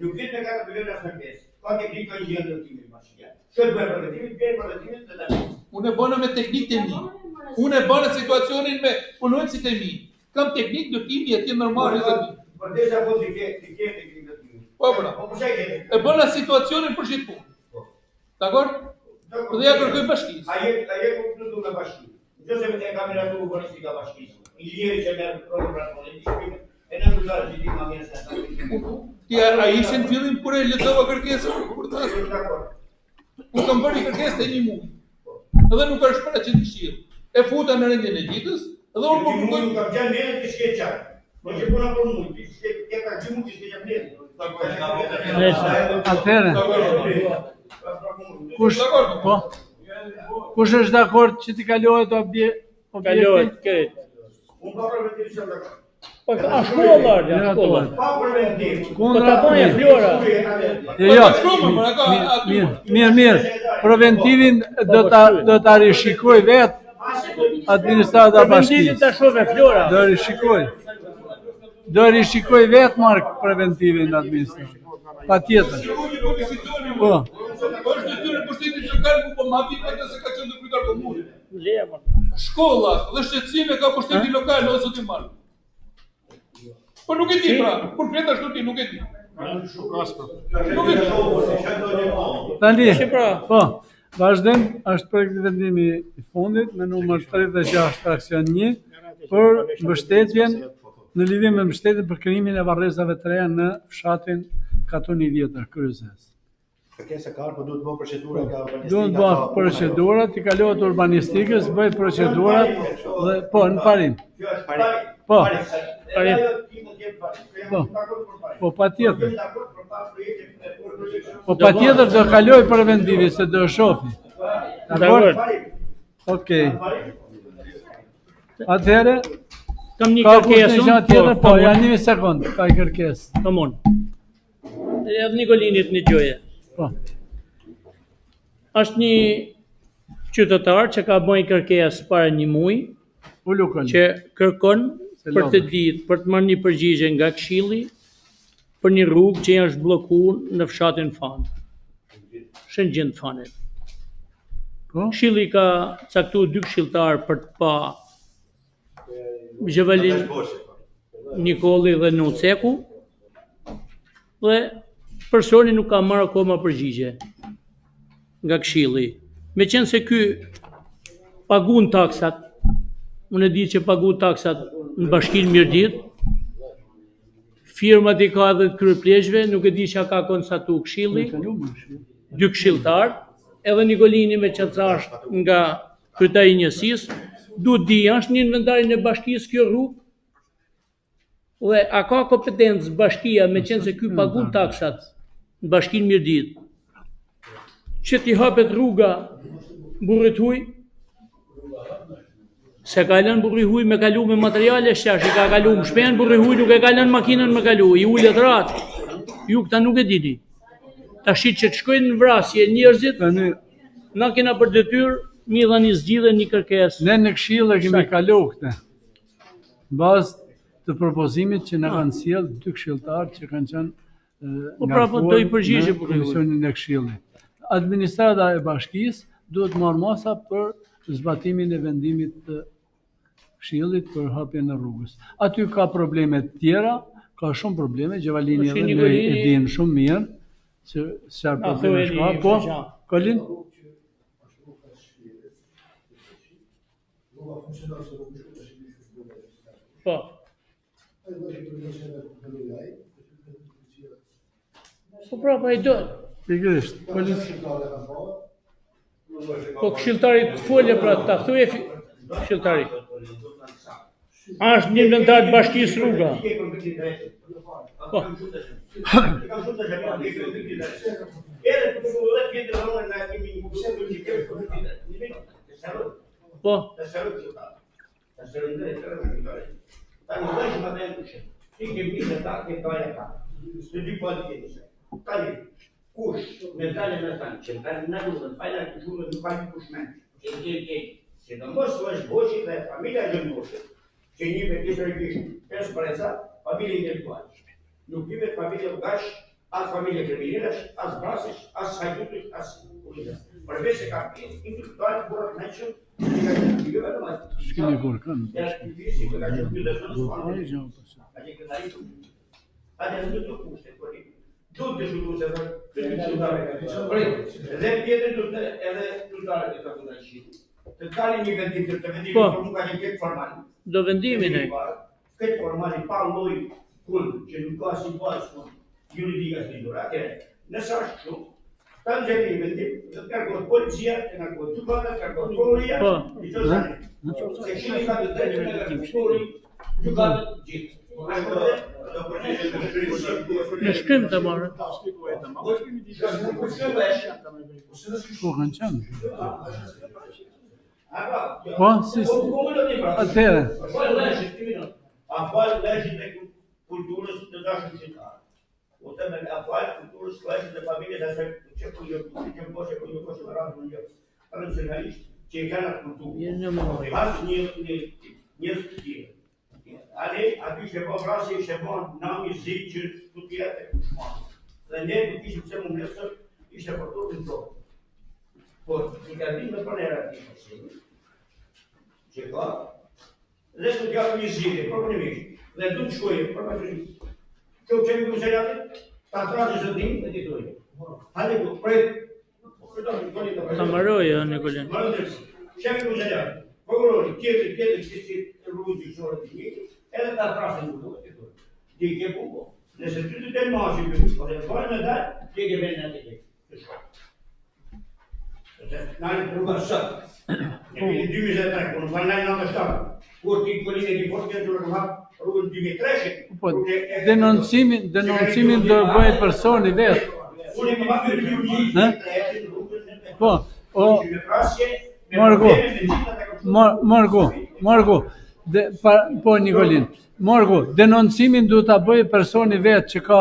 Nuk vjen me kanë bëjë asnjë pjesë. Ka teknikë të gjendë të timit bashkia. Çfarë bëhet për të të tani? Unë e bëna me teknikë të mi. Unë e bëna situacionin me punonjësit e mi. Kam teknikë do timi atje normal edhe mi. Por desha po ti ke teknikë të timi. Po bra. E bëna situacionin për shit punë. Dakord? Dhe ja kërkoj bashkisë. A je kuptuar nga bashkia. Nëse e kameratu urbanistika bashkisë. Inxhinieri që merr programin e shpinën. E në kuzarë që ti ma mirë se ta. Ti a ishe në fillim kur e lexova kërkesën kur ta. Unë kam bërë kërkesë të një muaj. Edhe nuk është para që të këshirë. E futa në rendin e ditës, edhe unë po kërkoj. Nuk kam qenë mirë të shke qarë. Po që puna për mund, të ka që mund të shke qarë mirë. Atëherë. Kush është dakord që ti kalohet objekti? Kalohet këtë. Unë pa preventiv që dakord. Po ka shkollar, ja shkollar. Pa preventiv. Po ta bëjë Flora. Jo. Mirë. Preventivin do ta rishikoj vet administrata bashkisë. Ta shohë Flora. Do rishikoj vet Mark preventivin administratë. Patjetër. Po. Është detyrë pushtetit lokal ku po ma vjen atë se ka qenë kryetar komune. Shkolla dhe shtetësimi ka pushteti lokal ose zoti Mark. Po nuk e di pra, kur flet ashtu ti nuk e di. Nuk e di. Tani, po, vazhdojmë, është projekti vendimi I fundit me numër 36 fraksion 1 për mbështetjen në lidhje me mbështetjen për krijimin e varrezave të reja në fshatin Katuni Vjetër, Kryezes. Kërkesa ka, po duhet bëj procedura nga urbanistika. Duhet bëhet procedurat, i kalohet urbanistikës, bëhet procedurat dhe po në parim. Po. Po patjetër. Po patjetër do kaloj për vendimin se do e shohni. Dakor? Okej. Atëherë kam një ka kërkesë një tjetër, po janë një sekond, ka i kërkesë. Tamam. Edhe Nikolinit një gjoje. Po. Është një qytetar që ka bënë kërkesë para një muaji, që kërkon për të ditë, për të marrë një përgjigje nga Këshilli për një rrugë që është bllokuar në fshatin Fan. Shëngjend Fanit. Këshilli ka caktuar 2 këshilltar për të pa Zhevalin Nikolli dhe Nuceku, dhe personi nuk ka marrë akoma përgjigje nga Këshilli. Meqense ky paguan taksat, unë e di që paguan taksat në Bashkinë Mirdit, firmat i ka edhe të kryepleqshve, nuk e di që ka konstatuar Këshilli, 2 këshilltar, edhe Nikolini me që thash nga kryetari i njësisë, duhet di, është një inventarin e bashkisë kjo rrugë, dhe a ka kompetencë bashkia me qenë se ky pagun taksat në Bashkinë Mirdit, që t'i hapet rruga Burrit Huj, se ka lënë Burri Huj me kalu me materiale shash, i ka kalu më shpen, Burri Huj nuk e ka lënë makinën me kalu, i ullet ratë, ju këta nuk e dini. Ta shqit që të shkojnë në vrasje njerëzit, na kena për detyrë, mi dha një zgjidhje një kërkesë. Ne në Këshill e kemi kalu këtë. Bazë të propozimit që na kanë sjell 2 këshilltarë që kanë qenë në komisionin e Këshillit. Administrata e bashkisë duhet marrë masa për zbatimin e vendimit të Këshillit për hapjen e rrugës. Aty ka probleme të tjera, ka shumë probleme, Gjevalini edhe ne e dinë shumë mirë që çfarë probleme ka. Po, Kolin? Po. Po prapa i do. Pikërisht. Po këshilltari të folje pra ta thuje këshilltari. Është një inventar të bashkisë rruga. Po. Po. Kush, mentale në tanë, që kanë në duhet, fajna të shurë nuk ka një kushmen, që në mos është boqit dhe familja gjëndoshit, që një për kisë rëgjishë, 5 presa, familje intelektual. Nuk pimet familje ugash, as familje kriminalash, as brasish, as hajdutit, as politas. Përve se ka pjesë, intelektual të burët në qëmë, që ka që të gjëve në majtë. Shkini kur kanë. Tutti su se dhe pjetër edhe tutarët e të shqitë. Të kalin një vendim, të vendim për nuk ka që këtë formal. Do vendimin e. Këtë formal i pa loj kundë, që nuk ka si pasë juridika së lidur. Atëre, nësa është shumë, ta në gjeni një vendim, dhe të kërkot policia, të kërkot të bada, të kërkot koloria, i të zane. Se këshimi ka të drejtë me kërkot koloria, gjukatë gjithë. Në shkrim të marrë. Po kanë qenë. Po, si atëherë. A falë leshit e kulturës të dashën qëtarë. O të me a falë kulturës leshit e familjes e që për një poshe në rrasë në një tradicionalisht që i kanë atë kulturë. Asë një të tjere. Ale, aty që po vrasi ishte po nami zi që të tjetë e kushmanë. Dhe ne të kishëm se më mësër, ishte për të në tonë. Por, që ka dim me përnera të një që ka, dhe të t'japë një zhjire, përpënimisht, dhe du të shkojë, përpënimisht. Që që një këmëseriatit, ta trasë zë dim, dhe t'i dojë. Hale, prejtë, Ta marojë, Nikolin. Që një këmëseriatit, Prokurori, tjetër që si rrugë gjyqësore të njëjtë, edhe ta trasën në rrugë të thonë. Ti ke punë. Nëse ty të del mashi për po dhe bën me dal, ti ke vënë atë ke. Nani rruga sot. Ne vini 2003, kur vanaj në shtat. Kur ti policia di fort që rruga rrugën 2003. Po, denoncimin do bëhet personi vetë. Unë më bëj Po, Margo, po Nikolin, Margo, denoncimin duhet ta bëjë personi vetë që ka...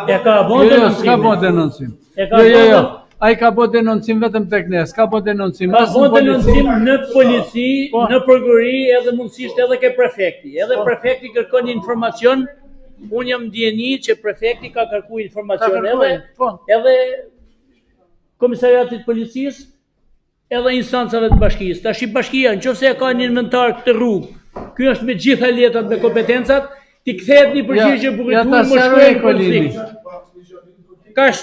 E ka bo denoncim. S'ka bo denoncim. Jo. Ai ka bo denoncim vetëm tek ne, s'ka bo denoncim. Ka bo denoncim në polici, në prokurori, edhe mundësisht edhe ke prefekti. Edhe prefekti kërkon informacion, unë jam ndjeni që prefekti ka kërku informacion edhe komisariatit policisë, edhe instancave të bashkisë. Tash i bashkia, nëse ka një inventar këtë rrugë, ky është me gjitha letrat me kompetencat, ti kthehet një përgjigje bukurtuar më shkruaj konflikt. Kash.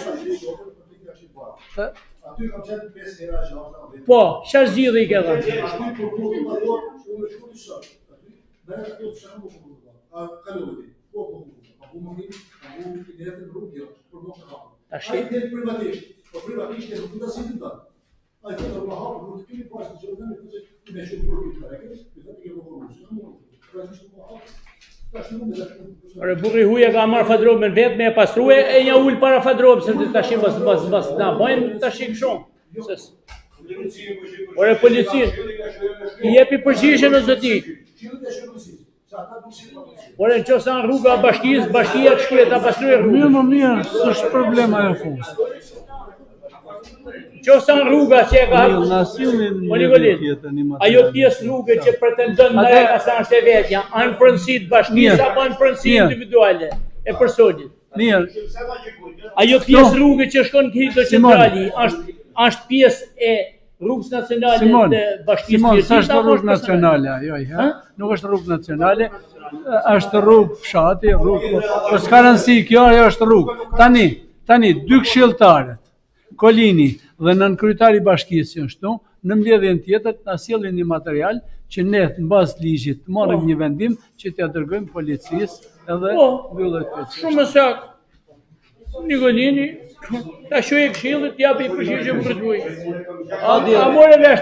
Aty kam qenë 5 hera gjata. Po, çfarë zgjidhje i ke dhënë? Ore burri huja ka marrë fadrobën vetë me e pastrue e një ullë para fadrobë, se tash bas na bojnë tash i këshon. Ore policin, i jepi përgjigjen o zoti. Ore në qoftë në rruga bashkisë, bashkia të shkruaj ta pastruje rrugën. Mirë, s'është problema e fundit. Qoftë në rruga që e ka ajo pjesë rrugë që pretendon në e sa është e vetja, anë pronësit bashkisë apo anë pronësit individuale e personit. Mirë. Ajo pjesë rrugë që shkon këto centrali, është pjesë e rrugës nacionale të bashkisë. Simon, s'është rrugë nacionale ajo, nuk është rrugë nacionale, është rrugë fshati, rrugë, po s'ka rëndësi, kjo ajo është rrugë. Tani, dy këshilltarët, Kolini dhe nënkryetari i bashkisë që është në mbledhjen tjetër na sjellin një material që ne në bazë ligjit të marrim një vendim që t'ia dërgojmë policisë edhe mbyllet këtë. Shumë saktë. Nikolini, ta shojë këshillit, t'japi përgjigje për të. A more vesh